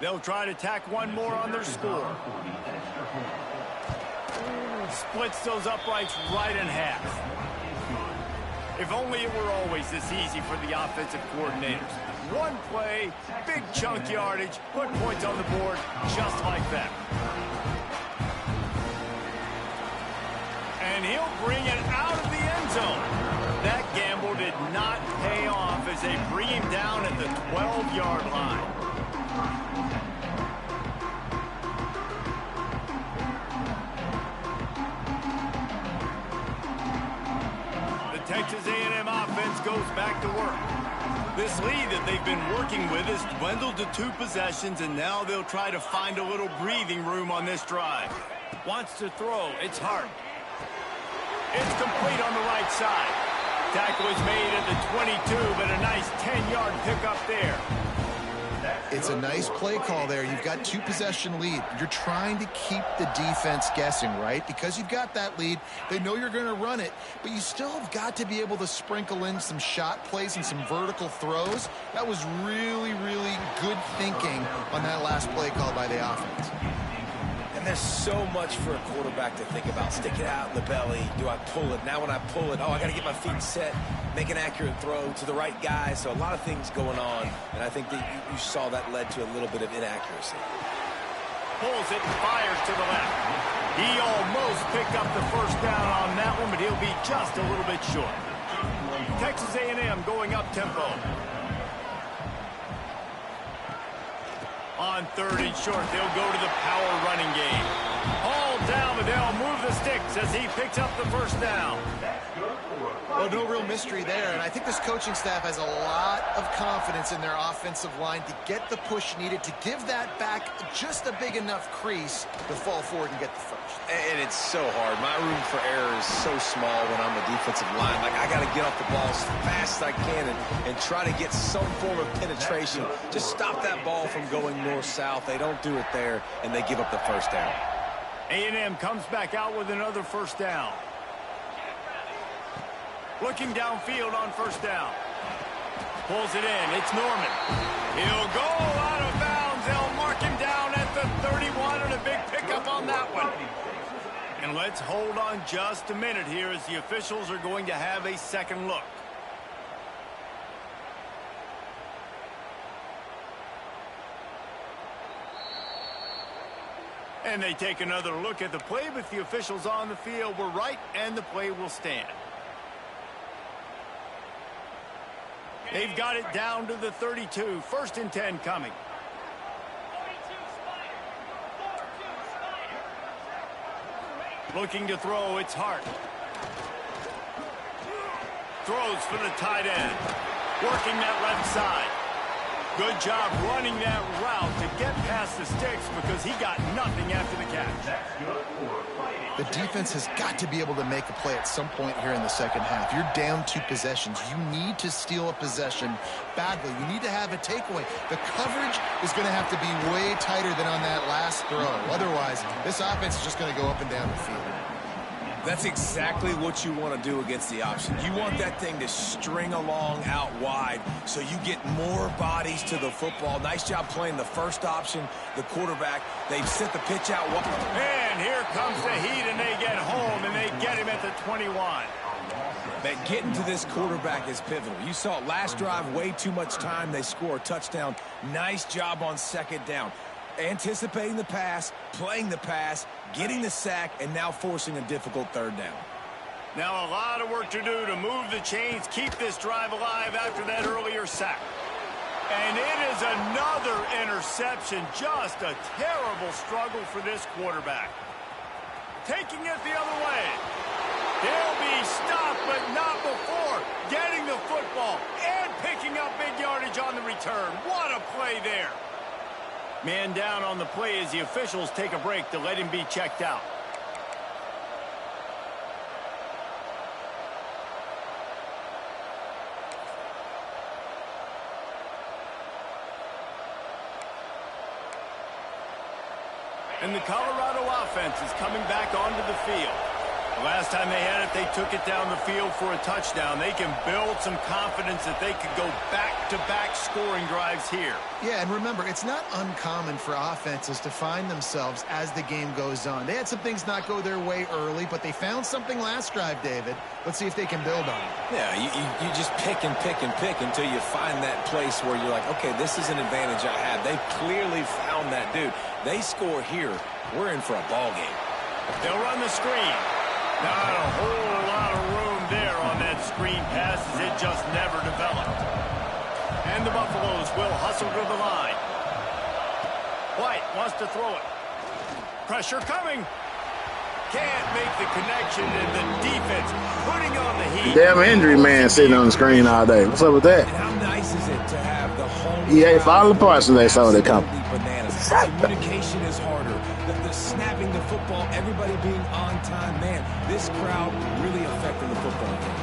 They'll try to tack one more on their score. Splits those uprights right in half. If only it were always this easy for the offensive coordinators. One play, big chunk yardage, put points on the board just like that. And he'll bring it out of the end zone. That gamble did not pay off as they bring him down at the 12-yard line. Texas A&M offense goes back to work. This lead that they've been working with has dwindled to 2 possessions, and now they'll try to find a little breathing room on this drive. Wants to throw. It's Hart. It's complete on the right side. Tackle is made at the 22, but a nice 10-yard pickup there. It's a nice play call there. You've got 2-possession lead. You're trying to keep the defense guessing, right? Because you've got that lead. They know you're going to run it, but you still have got to be able to sprinkle in some shot plays and some vertical throws. That was really, really good thinking on that last play call by the offense. And there's so much for a quarterback to think about. Stick it out in the belly. Do I pull it? Now when I pull it, I got to get my feet set, make an accurate throw to the right guy. So a lot of things going on, and I think that you saw that led to a little bit of inaccuracy. Pulls it and fires to the left. He almost picked up the first down on that one, but he'll be just a little bit short. Texas A&M going up tempo. On 3rd and short, they'll go to the power running game. All settled down, but they'll move the sticks as he picks up the first down. Well, no real mystery there, and I think this coaching staff has a lot of confidence in their offensive line to get the push needed to give that back just a big enough crease to fall forward and get the first. And it's so hard. My room for error is so small when I'm a defensive line. Like, I got to get off the ball as fast as I can and try to get some form of penetration. Just stop that ball from going north-south. They don't do it there, and they give up the first down. A&M comes back out with another first down. Looking downfield on first down. Pulls it in. It's Norman. He'll go out of bounds. They'll mark him down at the 31 and a big pickup on that one. And let's hold on just a minute here as the officials are going to have a second look. And they take another look at the play, but the officials on the field were right, and the play will stand. They've got it down to the 32. First and 10 coming. Looking to throw, it's Hart. Throws for the tight end. Working that left side. Good job running that route to get past the sticks because he got nothing after the catch. The defense has got to be able to make a play at some point here in the second half. You're down 2 possessions. You need to steal a possession badly. You need to have a takeaway. The coverage is going to have to be way tighter than on that last throw. Otherwise, this offense is just going to go up and down the field. That's exactly what you want to do against the option. You want that thing to string along out wide so you get more bodies to the football. Nice job playing the first option, the quarterback. They've sent the pitch out. And here comes the heat, and they get home, and they get him at the 21. Man, getting to this quarterback is pivotal. You saw it last drive, way too much time. They score a touchdown. Nice job on second down. Anticipating the pass, playing the pass, getting the sack, and now forcing a difficult third down. Now a lot of work to do to move the chains, keep this drive alive after that earlier sack. And it is another interception. Just a terrible struggle for this quarterback. Taking it the other way. They'll be stopped, but not before getting the football and picking up big yardage on the return. What a play there. Man down on the play as the officials take a break to let him be checked out. And the Colorado offense is coming back onto the field. The last time they had it, they took it down the field for a touchdown. They can build some confidence that they could go back-to-back scoring drives here. Yeah, and remember, it's not uncommon for offenses to find themselves as the game goes on. They had some things not go their way early, but they found something last drive, David. Let's see if they can build on it. Yeah, you just pick and pick and pick until you find that place where you're like, okay, this is an advantage I have. They clearly found that dude. They score here. We're in for a ball game. They'll run the screen. Not a whole lot of room there on that screen pass as it just never developed. And the Buffaloes will hustle to the line. White wants to throw it. Pressure coming. Can't make the connection, and the defense putting on the heat. Damn injury man sitting on the screen all day. What's up with that? And how nice is it to have the home? Yeah, falling apart when they saw they come. Bananas. Communication is harder. The snapping the football, everybody being on time. Man, this crowd really affecting the football game.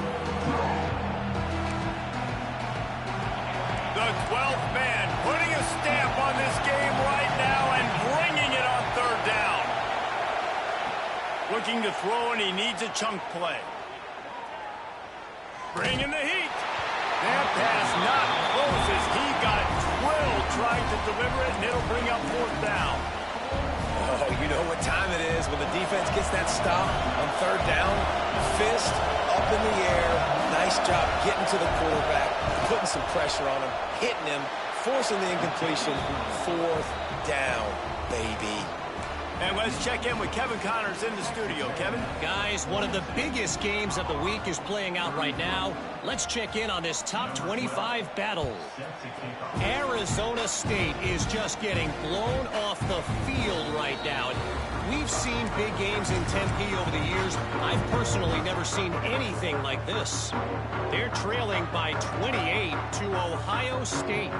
The 12th man putting a stamp on this game right now and bringing it on third down. Looking to throw, and he needs a chunk play. Bringing the heat. That pass not close as he got drilled trying to deliver it, and it'll bring up fourth down. Oh, you know what time it is when the defense gets that stop on third down. Fist up in the air. Nice job getting to the quarterback, putting some pressure on him, hitting him, forcing the incompletion. Fourth down, baby. And let's check in with Kevin Connors in the studio. Kevin? Guys, one of the biggest games of the week is playing out right now. Let's check in on this top 25 battle. Arizona State is just getting blown off the field right now. We've seen seen big games in Tempe over the years. I've personally never seen anything like this. They're trailing by 28 to Ohio State.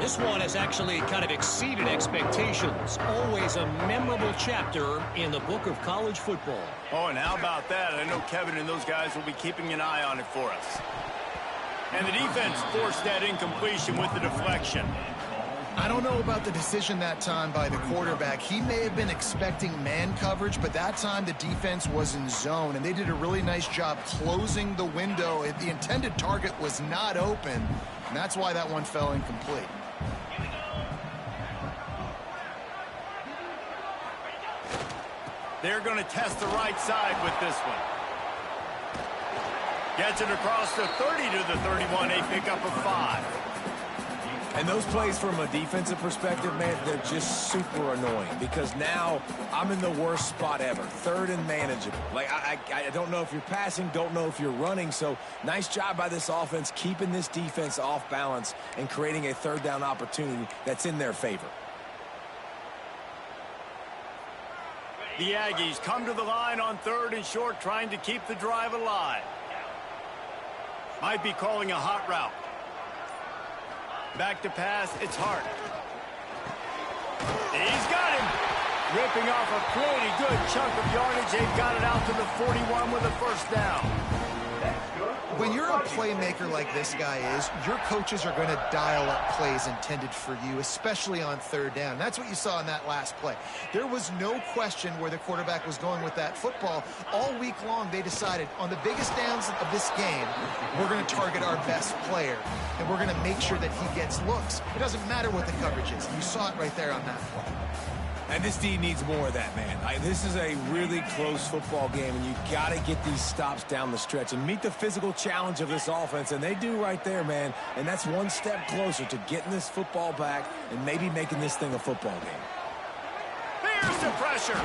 This one has actually kind of exceeded expectations. Always a memorable chapter in the book of college football. Oh, and how about that? I know Kevin and those guys will be keeping an eye on it for us. And the defense forced that incompletion with the deflection. I don't know about the decision that time by the quarterback. He may have been expecting man coverage, but that time the defense was in zone, and they did a really nice job closing the window. The intended target was not open, and that's why that one fell incomplete. They're going to test the right side with this one. Gets it across the 30 to the 31, a pickup of 5. And those plays from a defensive perspective, man, they're just super annoying because now I'm in the worst spot ever. Third and manageable. Like, I don't know if you're passing, don't know if you're running. So nice job by this offense keeping this defense off balance and creating a third down opportunity that's in their favor. The Aggies come to the line on 3rd and short, trying to keep the drive alive. Might be calling a hot route. Back to pass, it's Hart. He's got him. Ripping off a pretty good chunk of yardage. They've got it out to the 41 with a first down. When you're a playmaker like this guy is, your coaches are going to dial up plays intended for you, especially on 3rd down. That's what you saw in that last play. There was no question where the quarterback was going with that football. All week long, they decided on the biggest downs of this game, we're going to target our best player, and we're going to make sure that he gets looks. It doesn't matter what the coverage is. You saw it right there on that play. And this D needs more of that, man. This is a really close football game, and you got to get these stops down the stretch and meet the physical challenge of this offense, and they do right there, man. And that's one step closer to getting this football back and maybe making this thing a football game. There's the pressure.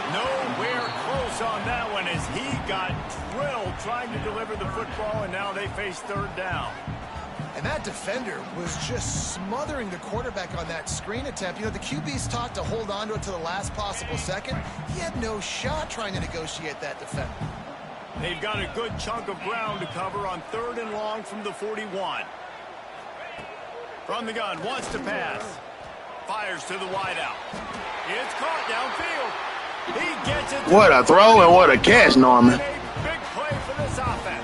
Nowhere close on that one as he got drilled trying to deliver the football, and now they face 3rd down. And that defender was just smothering the quarterback on that screen attempt. You know, the QB's taught to hold on to it to the last possible second. He had no shot trying to negotiate that defender. They've got a good chunk of ground to cover on 3rd and long from the 41. From the gun, wants to pass. Fires to the wideout. It's caught downfield. He gets it. What a throw and what a catch, Norman. A big play for this offense.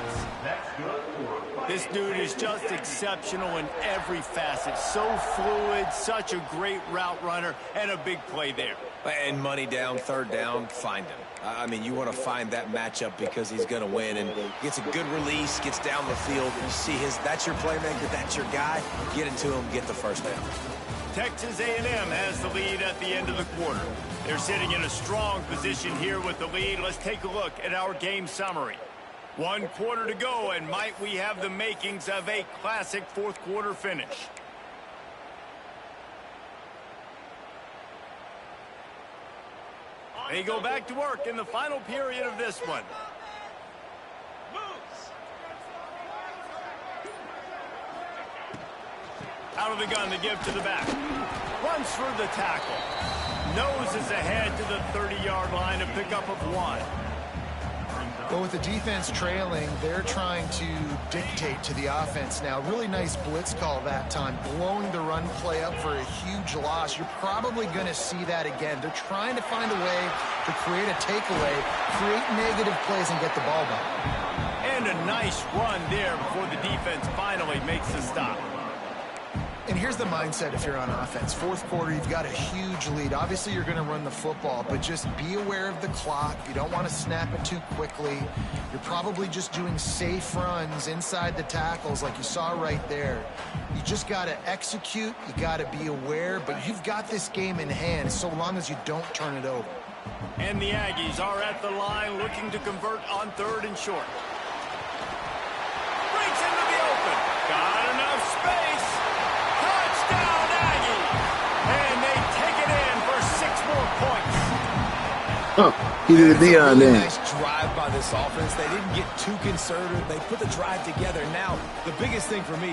This dude is just exceptional in every facet. So fluid, such a great route runner, and a big play there. And money down, 3rd down, find him. I mean, you want to find that matchup because he's going to win. And gets a good release, gets down the field. You see that's your playmaker, that's your guy. Get it to him, get the first down. Texas A&M has the lead at the end of the quarter. They're sitting in a strong position here with the lead. Let's take a look at our game summary. 1 quarter to go, and might we have the makings of a classic 4th quarter finish. They go back to work in the final period of this one. Out of the gun to give to the back. Runs through the tackle. Noses ahead to the 30-yard line, a pickup of 1. Well, with the defense trailing, they're trying to dictate to the offense now. Really nice blitz call that time, blowing the run play up for a huge loss. You're probably going to see that again. They're trying to find a way to create a takeaway, create negative plays, and get the ball back. And a nice run there before the defense finally makes the stop. And here's the mindset if you're on offense. 4th quarter, you've got a huge lead. Obviously, you're going to run the football, but just be aware of the clock. You don't want to snap it too quickly. You're probably just doing safe runs inside the tackles like you saw right there. You just got to execute. You got to be aware, but you've got this game in hand so long as you don't turn it over. And the Aggies are at the line looking to convert on 3rd and short. Breaks into the open. Got enough space. Touchdown, Aggie! And they take it in for 6 more points. He did a Deion then. Nice drive drive by this offense. They didn't get too conservative. They put the drive together. Now, the biggest thing for me,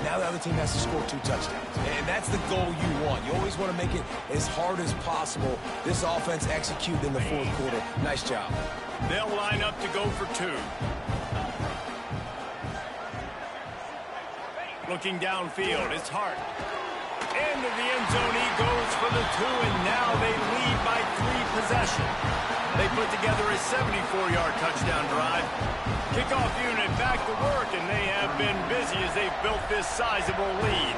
now the other team has to score 2 touchdowns. And that's the goal you want. You always want to make it as hard as possible. This offense executed in the fourth quarter. Nice job. They'll line up to go for 2. Looking downfield, it's Hart. Into the end zone he goes for the 2, and now they lead by 3 possessions. They put together a 74-yard touchdown drive. Kickoff unit back to work, and they have been busy as they've built this sizable lead.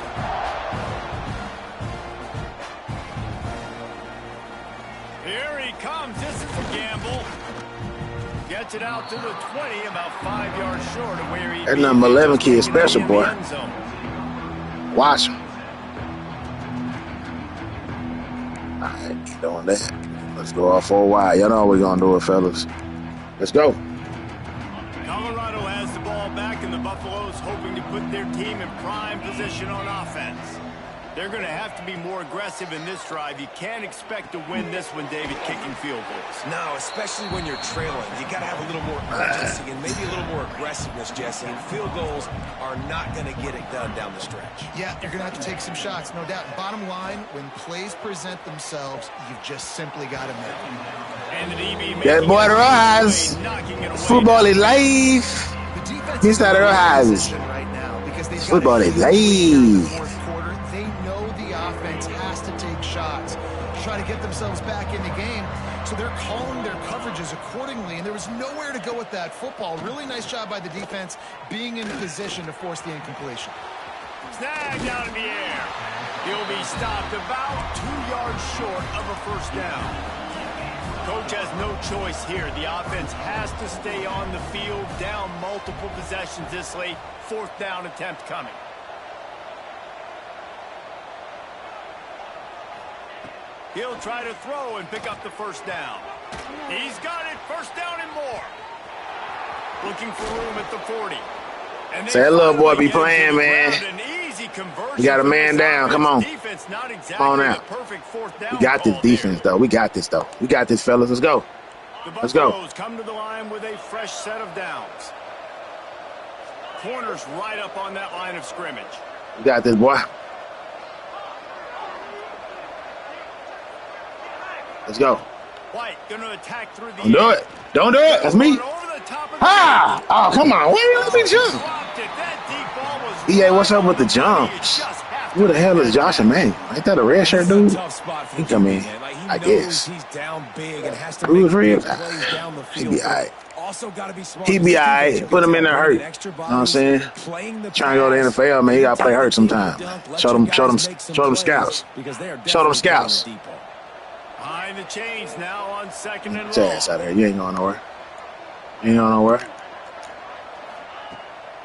Here he comes. This is a gamble. Gets it out to the 20, about 5 yards short of where he... That number 11 kid special, boy. Watch him. All right, keep doing that. Let's go off 4 wide. Y'all know we're going to do it, fellas. Let's go. Colorado has the ball back, and the Buffaloes hoping to put their team in prime position on offense. They're going to have to be more aggressive in this drive. You can't expect to win this one, David, kicking field goals. No, especially when you're trailing. You got to have a little more urgency and maybe a little more aggressiveness, Jesse. And field goals are not going to get it done down the stretch. Yeah, you're going to have to take some shots, no doubt. Bottom line, when plays present themselves, you've just simply got to make them. And the DB That boy rise. Football is life. He's not rise. Right now because Football is life. Shots, try to get themselves back in the game, so they're calling their coverages accordingly, and there was nowhere to go with that football. Really nice job by the defense being in position to force the incompletion. Snag down in the air. He'll be stopped about 2 yards short of a first down. Coach has no choice here. The offense has to stay on the field, down multiple possessions this late. 4th down attempt coming. He'll try to throw and pick up the first down. He's got it. First down and more. Looking for room at the 40. And say that little boy be playing, man. You got a man down. Come on. Come on out. We got this defense, though. We got this, though. We got this, fellas. Let's go. Let's go. Come to the line with a fresh set of downs. Corners right up on that line of scrimmage. We got this, boy. Let's go. White gonna attack through the Don't do it. Don't do it. That's me. Ah! Oh, come on. Why you let me jump? EA, what's up with the jumps? Who the hell is Josh and May? Ain't that a red shirt dude? He come in, I guess. Who's real? He be all right. He be all right. Put him in there hurt. You know what I'm saying? Trying to go to the NFL, man, he got to play hurt sometime. Show them scouts. Show them scouts. Behind the chains now on 2nd and long. Ass out there. You ain't going nowhere. You ain't going nowhere.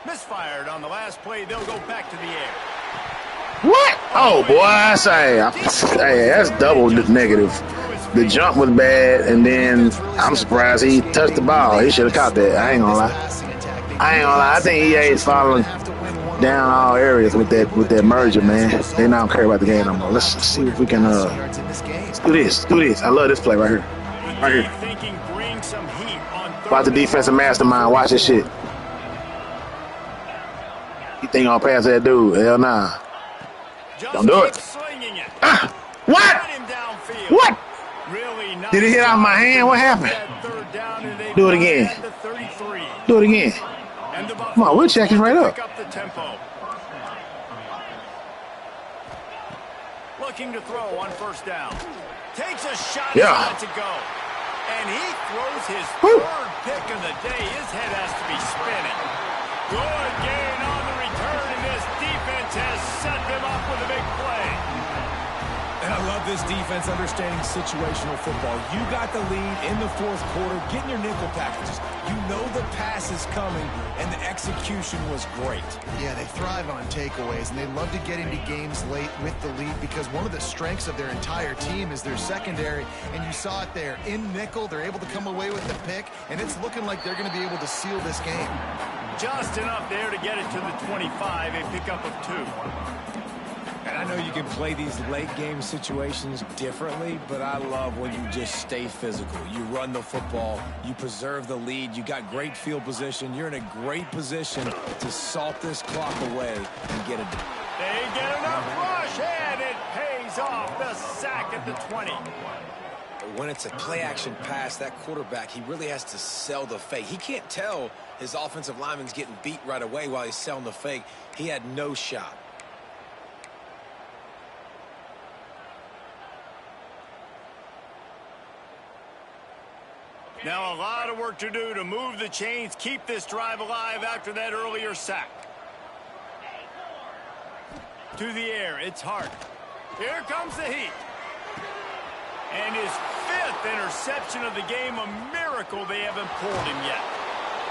Misfired on the last play. They'll go back to the air. What? Oh, boy, I say. Hey, that's double negative. The jump was bad, and then I'm surprised he touched the ball. He should have caught that. I ain't going to lie. I think EA is following down all areas with that merger, man. They don't care about the game no more. Let's see if we can do this. I love this play right here. Watch the defensive mastermind. Watch this shit. You think I'll pass that dude? Hell nah. Don't do it. What? What? Did it hit off my hand? What happened? Do it again. Do it again. Come on, we'll check it right up. Looking to throw on first down. Takes a shot to go. And he throws his third pick of the day. His head has to be spinning. Good gain on the return, and this defense has set them up with a big play. And I love this defense understanding situational football. You got the lead in the fourth quarter, getting your nickel packages. You know the pass is coming, and the execution was great. Yeah, they thrive on takeaways, and they love to get into games late with the lead because one of the strengths of their entire team is their secondary, and you saw it there. In nickel, they're able to come away with the pick, and it's looking like they're going to be able to seal this game. Just enough there to get it to the 25, a pickup of 2. And I I know you can play these late game situations differently, but I love when you just stay physical. You run the football, you preserve the lead, you got great field position, you're in a great position to salt this clock away and get it done. They get enough rush, and it pays off. The sack at the 20. When it's a play-action pass, that quarterback, he really has to sell the fake. He can't tell his offensive lineman's getting beat right away while he's selling the fake. He had no shot. Now a lot of work to do to move the chains, keep this drive alive after that earlier sack. To the air, it's Hart. Here comes the heat. And his 5th interception of the game, a miracle they haven't pulled him yet.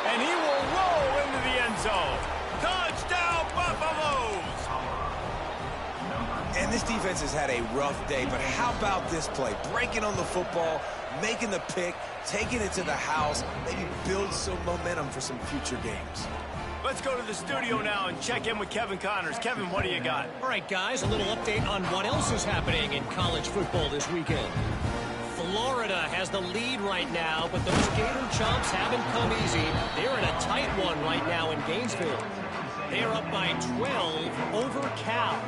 And he will roll into the end zone. Touchdown, Buffaloes! And this defense has had a rough day, but how about this play? Breaking on the football, making the pick, taking it to the house, maybe build some momentum for some future games. Let's go to the studio now and check in with Kevin Connors. Kevin, what do you got? All right, guys, a little update on what else is happening in college football this weekend. Florida has the lead right now, but those Gator Chomps haven't come easy. They're in a tight one right now in Gainesville. They're up by 12 over Cal.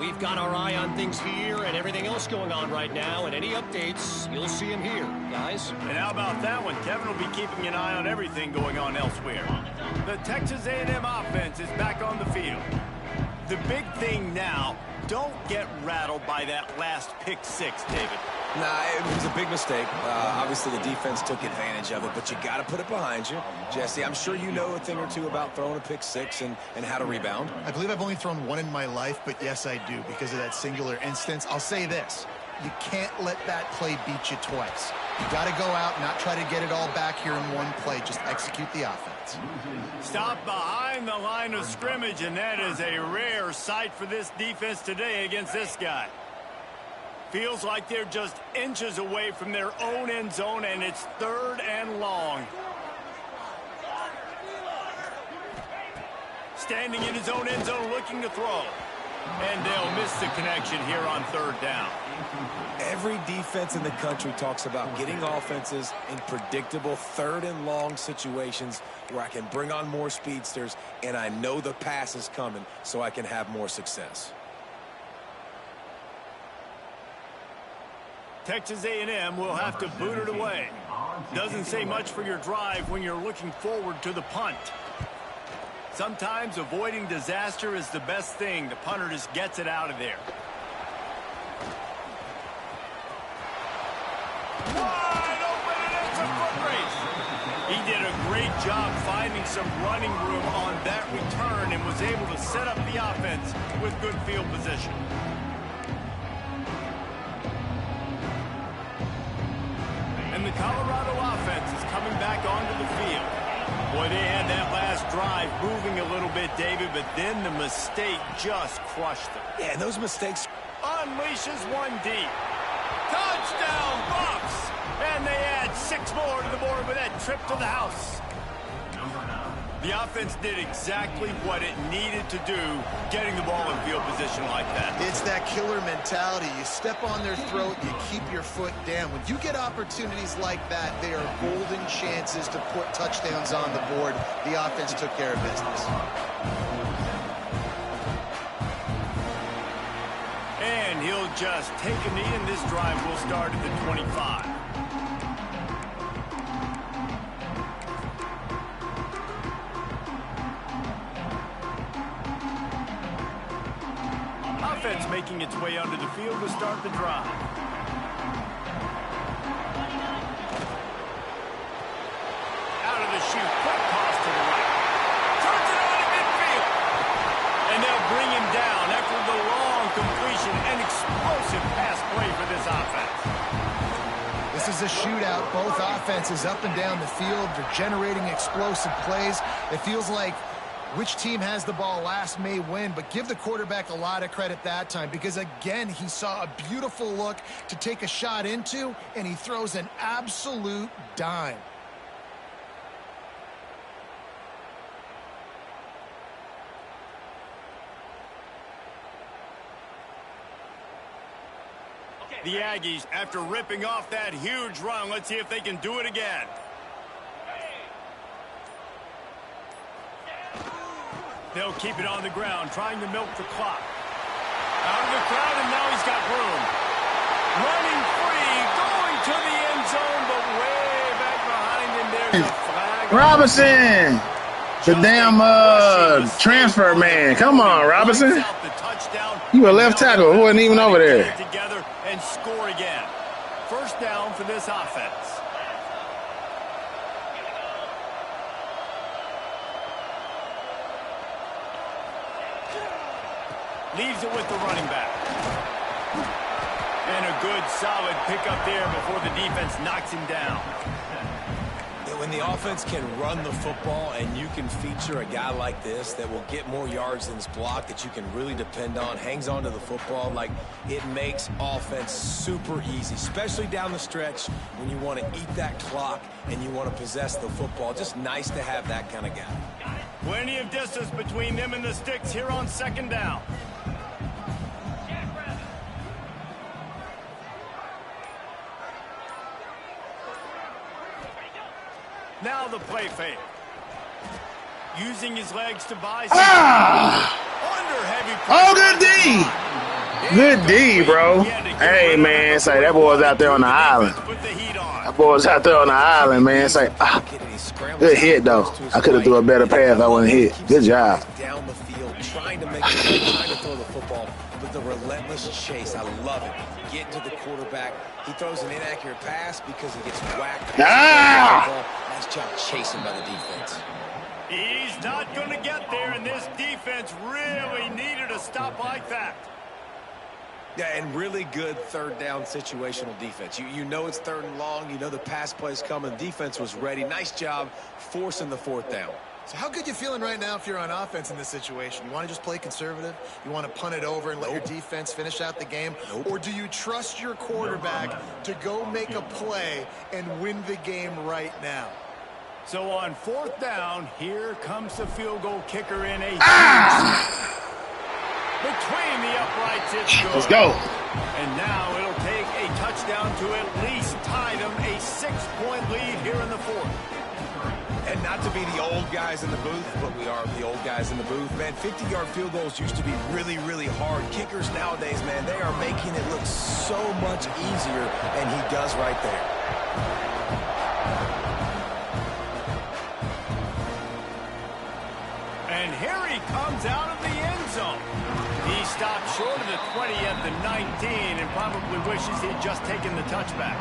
We've got our eye on things here and everything else going on right now, and any updates, you'll see them here, guys. And how about that one? Kevin will be keeping an eye on everything going on elsewhere. The Texas A&M offense is back on the field. The big thing now, don't get rattled by that last pick 6, David. Nah, it was a big mistake. Obviously, the defense took advantage of it, but you got to put it behind you. Jesse, I'm sure you know a thing or two about throwing a pick 6 and how to rebound. I believe I've only thrown one in my life, but yes, I do because of that singular instance. I'll say this. You can't let that play beat you twice. You got to go out, not try to get it all back here in one play. Just execute the offense. Stop behind the line of scrimmage, and that is a rare sight for this defense today against this guy. Feels like they're just inches away from their own end zone, and it's 3rd and long. Standing in his own end zone looking to throw. And they'll miss the connection here on 3rd down. Every defense in the country talks about getting offenses in predictable 3rd and long situations where I can bring on more speedsters and I know the pass is coming so I can have more success. Texas A&M will have to boot it away. Doesn't say much for your drive when you're looking forward to the punt. Sometimes avoiding disaster is the best thing. The punter just gets it out of there. Wide open, and it's a foot race. He did a great job finding some running room on that return and was able to set up the offense with good field position. And the Colorado offense is coming back onto the field. Boy, they had that last drive moving a little bit, David, but then the mistake just crushed them. Yeah, those mistakes. Unleashes one deep. Touchdown, Buffs! And they add 6 more to the board with that trip to the house. The offense did exactly what it needed to do, getting the ball in field position like that. It's that killer mentality. You step on their throat, you keep your foot down. When you get opportunities like that, they are golden chances to put touchdowns on the board. The offense took care of business. And he'll just take a knee, and this drive will start at the 25. Offense making its way onto the field to start the drive. Out of the chute, quick toss to the right. Turns it on to midfield. And they'll bring him down after the long completion. An explosive pass play for this offense. This is a shootout. Both offenses up and down the field. They're generating explosive plays. It feels like which team has the ball last may win, but give the quarterback a lot of credit that time because, again, he saw a beautiful look to take a shot into, and he throws an absolute dime. The Aggies, after ripping off that huge run, let's see if they can do it again. They'll keep it on the ground, trying to milk the clock. Out of the crowd, and now he's got room. Running free, going to the end zone, but way back behind him, there's a flag. Robinson! The damn transfer man. Come on, Robinson. You were left tackle. Who wasn't even over there. Together and score again. First down for this offense. Leaves it with the running back. And a good, solid pickup there before the defense knocks him down. When the offense can run the football and you can feature a guy like this that will get more yards than his block, that you can really depend on, hangs on to the football, like it makes offense super easy, especially down the stretch when you want to eat that clock and you want to possess the football. Just nice to have that kind of guy. Plenty of distance between them and the sticks here on second down. Now the play fake. Using his legs to buy some under heavy pressure. Good D, bro. Hey, man, say that boy's out there on the island. That boy's out there on the island, man. Say, good hit, though. I could have threw a better pass. I wasn't hit. Good job. Down the field, trying to make trying to throw the football, but the relentless chase. I love it. Get to the quarterback. He throws an inaccurate pass because he gets whacked. Nice job chasing by the defense. He's not going to get there, and this defense really needed a stop like that. Yeah, and really good third down situational defense. You know it's third and long. You know the pass play's coming. Defense was ready. Nice job forcing the fourth down. So how good you feeling right now if you're on offense in this situation? You want to just play conservative? You want to punt it over and let your defense finish out the game? Or do you trust your quarterback to go make a play and win the game right now? So on fourth down, here comes the field goal kicker in a between the uprights. It's good. Let's go. And now it'll take a touchdown to at least tie them a 6-point lead here in the fourth. And not to be the old guys in the booth, but we are the old guys in the booth. Man, 50-yard field goals used to be really, really hard. Kickers nowadays, man, they are making it look so much easier, and he does right there. And here he comes out of the end zone. He stopped short of the 20 at the 19 and probably wishes he'd just taken the touchback.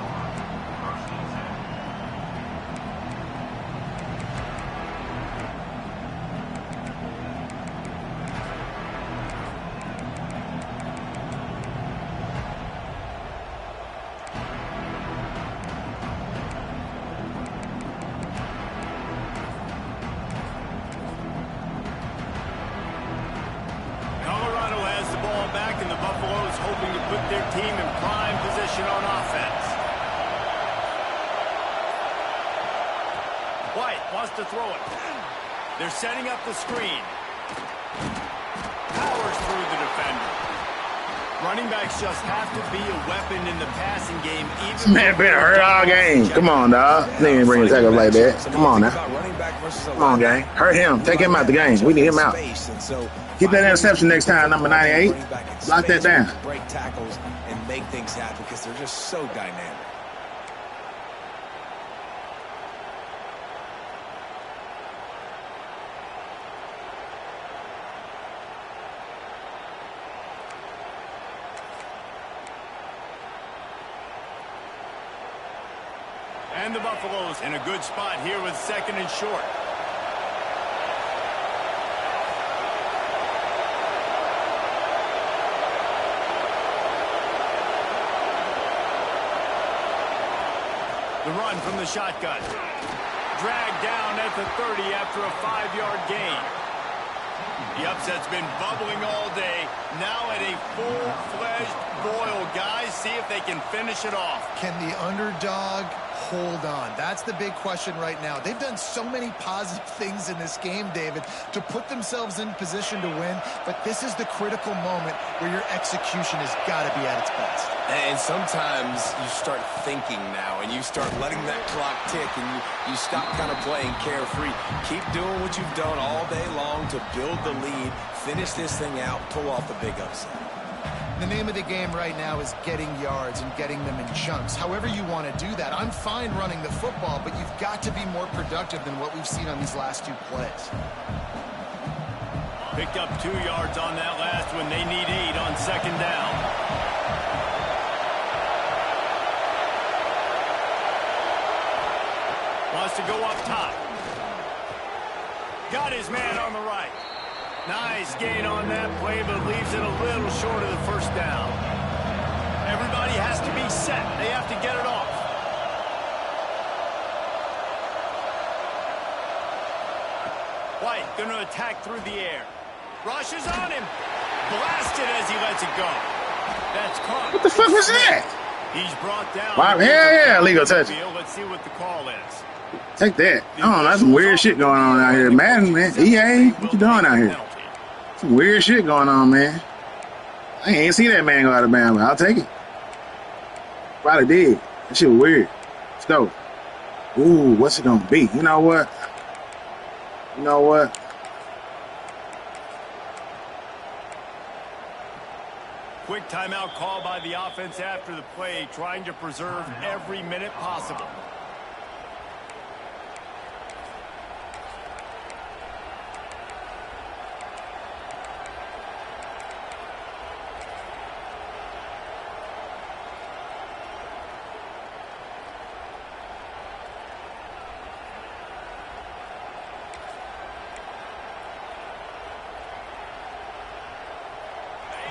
To throw it. They're setting up the screen. Powers through the defender. Running backs just have to be a weapon in the passing game. Even man been hurt all game. Come on, dog. They ain't bring a tackle like that. Come on now. Come on, gang. Hurt him. Take him out the game. We need him out. Keep that interception next time, number 98. Lock that down. Break tackles and make things happen because they're just so dynamic. And the Buffaloes in a good spot here with second and short. The run from the shotgun. Dragged down at the 30 after a 5-yard gain. The upset's been bubbling all day. Now at a full-fledged boil. Guys, see if they can finish it off. Can the underdog hold on? That's the big question right now. They've done so many positive things in this game, David, to put themselves in position to win, but this is the critical moment where your execution has got to be at its best. And sometimes you start thinking now, and you start letting that clock tick, and you stop kind of playing carefree. Keep doing what you've done all day long to build the lead, finish this thing out, pull off the big upset. The name of the game right now is getting yards and getting them in chunks. However you want to do that, I'm fine running the football, but you've got to be more productive than what we've seen on these last 2 plays. Picked up 2 yards on that last one. They need 8 on second down. Wants to go up top. Got his man on the right. Nice gain on that play, but leaves it a little short of the first down. Everybody has to be set. They have to get it off. White going to attack through the air. Rushes on him. Blasted as he lets it go. That's caught. What the fuck was that? He's brought down. Wow, yeah, legal touch. Let's see what the call is. Take that. I don't know, that's some weird shit going on out here. Madden, man. EA, what you doing out here? Some weird shit going on, man. I ain't see that man go out of bounds, but I'll take it. Probably did. That shit was weird. Let's go. Ooh, what's it gonna be? You know what? You know what? Quick timeout call by the offense after the play, trying to preserve every minute possible.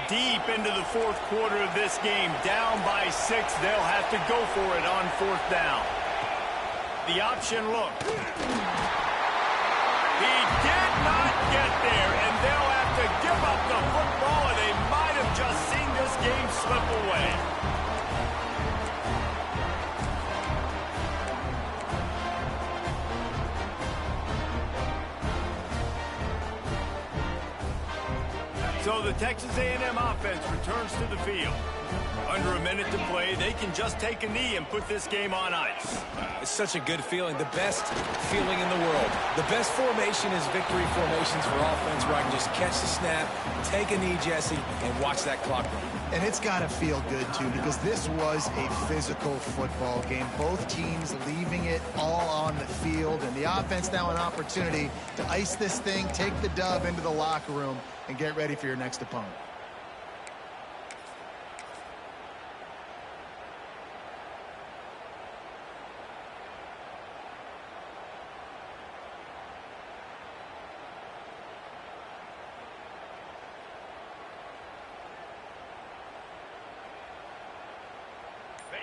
Deep into the 4th quarter of this game, down by 6. They'll have to go for it on 4th down. The option look. He did not get there, and they'll have to give up the football, and they might have just seen this game slip away. So the Texas A&M offense returns to the field. Under a minute to play, they can just take a knee and put this game on ice. It's such a good feeling, the best feeling in the world. The best formation is victory formations for offense, where I can just catch the snap, take a knee, Jesse, and watch that clock run. And it's got to feel good, too, because this was a physical football game. Both teams leaving it all on the field, and the offense now an opportunity to ice this thing, take the dub into the locker room, and get ready for your next opponent.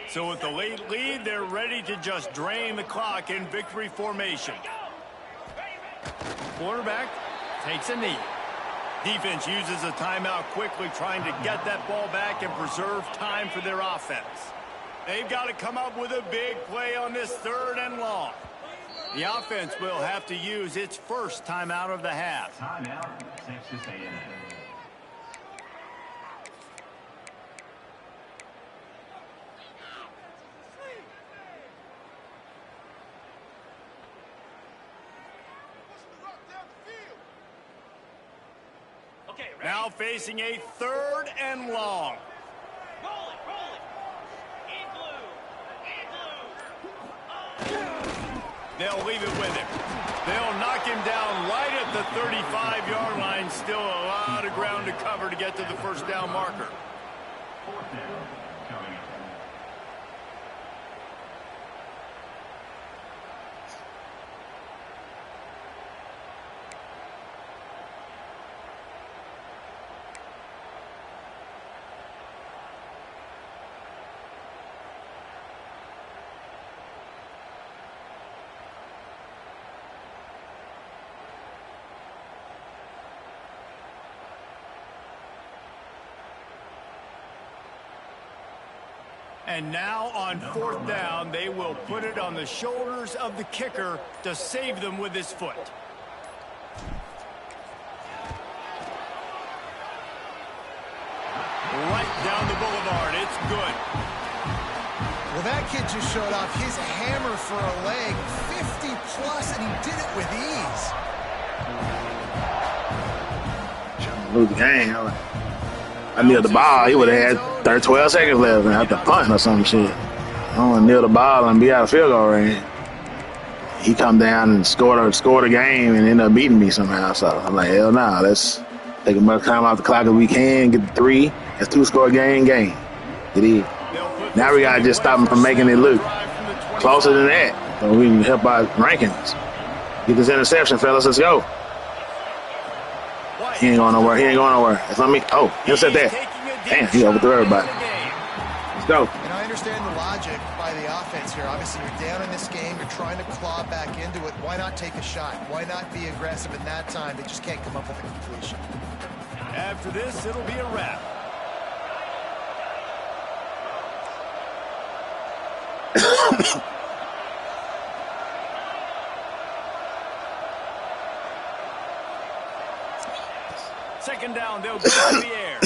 So with the late lead, they're ready to just drain the clock in victory formation. Quarterback takes a knee. Defense uses a timeout quickly, trying to get that ball back and preserve time for their offense. They've got to come up with a big play on this 3rd and long. The offense will have to use its first timeout of the half. Timeout, Texas A&M. Now facing a 3rd and long. Roll it. In blue. They'll leave it with him. They'll knock him down right at the 35-yard line. Still a lot of ground to cover to get to the first down marker. 4th down, coming up. And now on 4th down, they will put it on the shoulders of the kicker to save them with his foot. Right down the boulevard. It's good. Well, that kid just showed off his hammer for a leg, 50-plus, and he did it with ease. Trying to lose the game. I kneeled the ball. He would have had 12 seconds left and have to punt or some shit. I don't want to kneel the ball and be out of field goal range. He come down and scored a game and ended up beating me somehow. So I'm like, hell no. Nah, let's take as much time off the clock as we can, get the 3. It's 2-score game. It is. Now we got to just stop him from making it look closer than that so we can help our rankings. Get this interception, fellas. Let's go. He ain't going nowhere. It's on me. Oh, he said that. Damn, he overthrew everybody. Let's go. And I understand the logic by the offense here. Obviously, you're down in this game. You're trying to claw back into it. Why not take a shot? Why not be aggressive in that time? They just can't come up with a completion. After this, it'll be a wrap. Second down, they'll go to the air.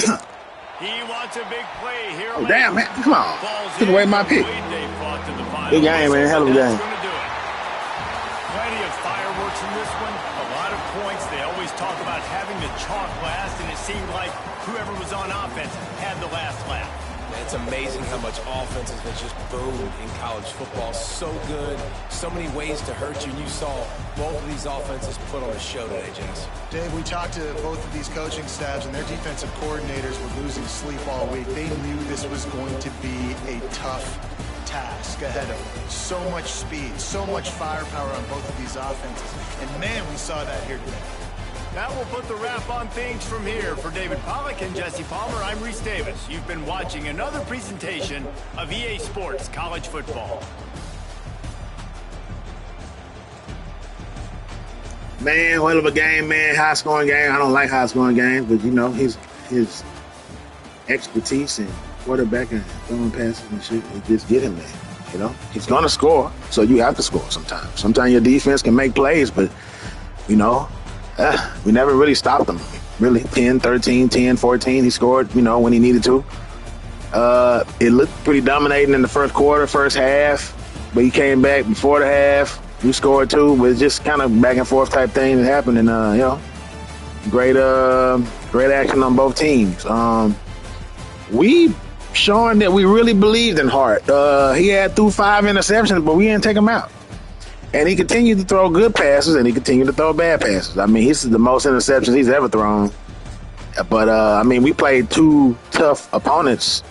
He wants a big play here. Oh, damn, man. Come on. Took away my pick. Big game, man. Hell of a game. Plenty of fireworks in this one. A lot of points. They always talk about having the chalk last, and it seemed like whoever was on offense had the last lap. It's amazing how much offense has been just boomed in college football. So good, so many ways to hurt you. And you saw both of these offenses put on a show today, Jess. Dave, we talked to both of these coaching staffs, and their defensive coordinators were losing sleep all week. They knew this was going to be a tough task ahead of them. So much speed, so much firepower on both of these offenses. And, man, we saw that here today. That will put the wrap on things from here. For David Pollack and Jesse Palmer, I'm Reese Davis. You've been watching another presentation of EA Sports College Football. Man, hell of a game, man. High-scoring game. I don't like high-scoring games, but, you know, his expertise in quarterback and throwing passes and shit, it just get him there. You know, he's going to score, so you have to score sometimes. Sometimes your defense can make plays, but, you know, we never really stopped him. Really, 10, 13, 10, 14. He scored, you know, when he needed to. It looked pretty dominating in the first quarter, first half, but he came back before the half. We scored too, but it's just kind of back and forth type thing that happened. And, you know, great action on both teams. We showing that we really believed in Hart. He had threw 5 interceptions, but we didn't take him out. And he continued to throw good passes, and he continued to throw bad passes. I mean, this is the most interceptions he's ever thrown. But, I mean, we played 2 tough opponents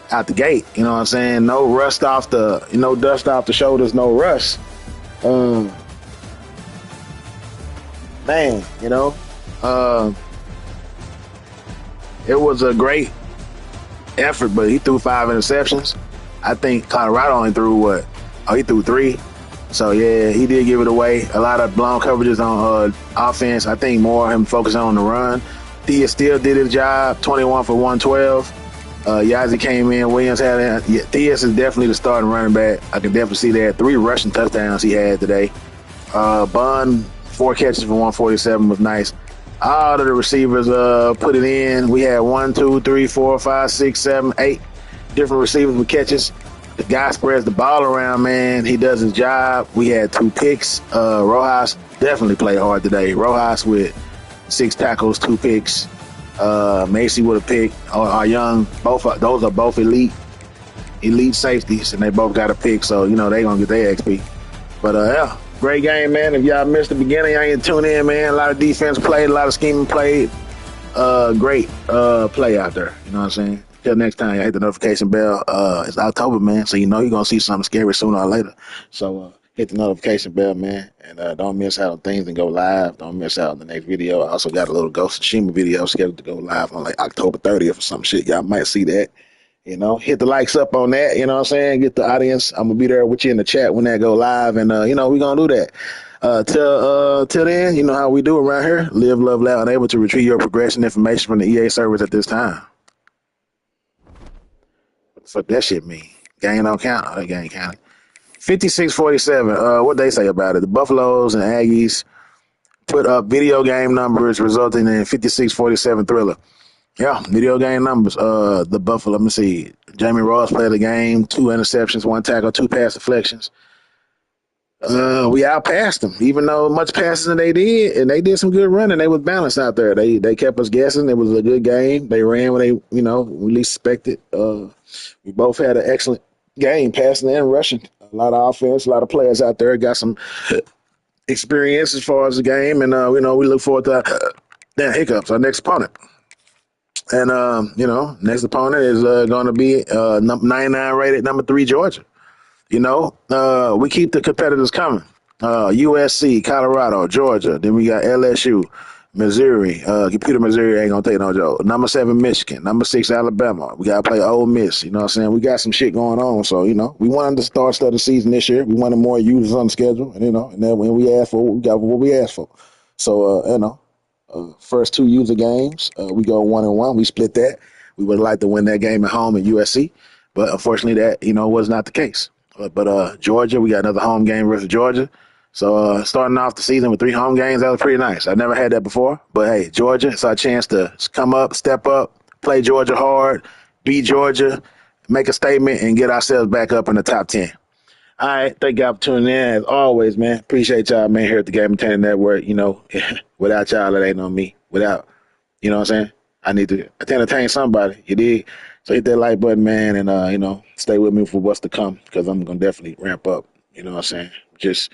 out the gate. You know what I'm saying? No dust off the shoulders, no rust. Man, you know, it was a great effort, but he threw 5 interceptions. I think Colorado only threw he threw 3. So, yeah, he did give it away. A lot of blown coverages on offense. I think more him focusing on the run. Thea still did his job, 21 for 112. Yazzie came in. Williams had it. Yeah, Theus is definitely the starting running back. I can definitely see that. 3 rushing touchdowns he had today. Bun, 4 catches for 147 was nice. All of the receivers put it in. We had 1, 2, 3, 4, 5, 6, 7, 8 different receivers with catches. The guy spreads the ball around, man. He does his job. We had 2 picks. Rojas definitely played hard today. Rojas with 6 tackles, 2 picks. Macy with a pick. Our young, those are both elite safeties, and they both got a pick, so, you know, they going to get their XP. But, yeah, great game, man. If y'all missed the beginning, y'all can tune in, man. A lot of defense played, a lot of scheming played. Great play out there. You know what I'm saying? Till next time, y'all hit the notification bell. It's October, man, so you know you're going to see something scary sooner or later. So hit the notification bell, man, and don't miss out on things and go live. Don't miss out on the next video. I also got a little Ghost of Tsushima video scheduled to go live on like October 30th or some shit. Y'all might see that. You know, hit the likes up on that. You know what I'm saying? Get the audience. I'm going to be there with you in the chat when that go live, and, you know, we're going to do that. Till then, you know how we do around here. Live, love, loud, and able to retrieve your progression information from the EA servers at this time. What the fuck that shit mean? Game don't count. Oh, that game counted. 56-47. What they say about it? The Buffaloes and Aggies put up video game numbers resulting in 56-47 thriller. Yeah, video game numbers. The Buffalo, let me see. Jamie Ross played the game, 2 interceptions, 1 tackle, 2 pass deflections. We outpassed them, even though much passes than they did, and they did some good running. They was balanced out there. They kept us guessing. It was a good game. They ran when they, we least expected. We both had an excellent game, passing and rushing. A lot of offense, a lot of players out there got some experience as far as the game, and we look forward to that hiccups. Our next opponent. And, next opponent is going to be 99 rated number 3 Georgia. We keep the competitors coming. USC, Colorado, Georgia. Then we got LSU, Missouri. Computer Missouri ain't going to take no joke. Number 7, Michigan. Number 6, Alabama. We got to play Ole Miss. You know what I'm saying? We got some shit going on. So, we wanted to start the season this year. We wanted more users on the schedule. And, and then when we asked for, we got what we asked for. So, first 2 user games, we go 1-1. We split that. We would have liked to win that game at home at USC, but unfortunately that was not the case. But Georgia, we got another home game versus Georgia. So starting off the season with 3 home games, that was pretty nice. I never had that before. But hey, Georgia, it's our chance to come up, step up, play Georgia hard, beat Georgia, make a statement, and get ourselves back up in the top 10. All right, thank y'all for tuning in. As always, man, appreciate y'all, man, here at the Game Entertainment Network. Without y'all, it ain't on me. Without, what I'm saying? I need to entertain somebody. You dig? So hit that like button, man, and, stay with me for what's to come because I'm going to definitely ramp up. You know what I'm saying? Just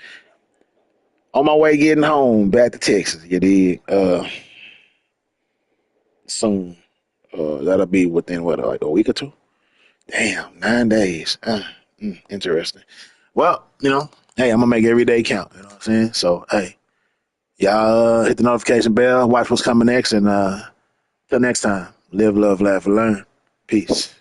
on my way getting home back to Texas. You dig? Soon. That'll be within, like a week or 2? Damn, 9 days. Interesting. Well, hey, I'm going to make every day count. You know what I'm saying? So, hey, y'all hit the notification bell, watch what's coming next, and till next time, live, love, laugh, and learn. Peace.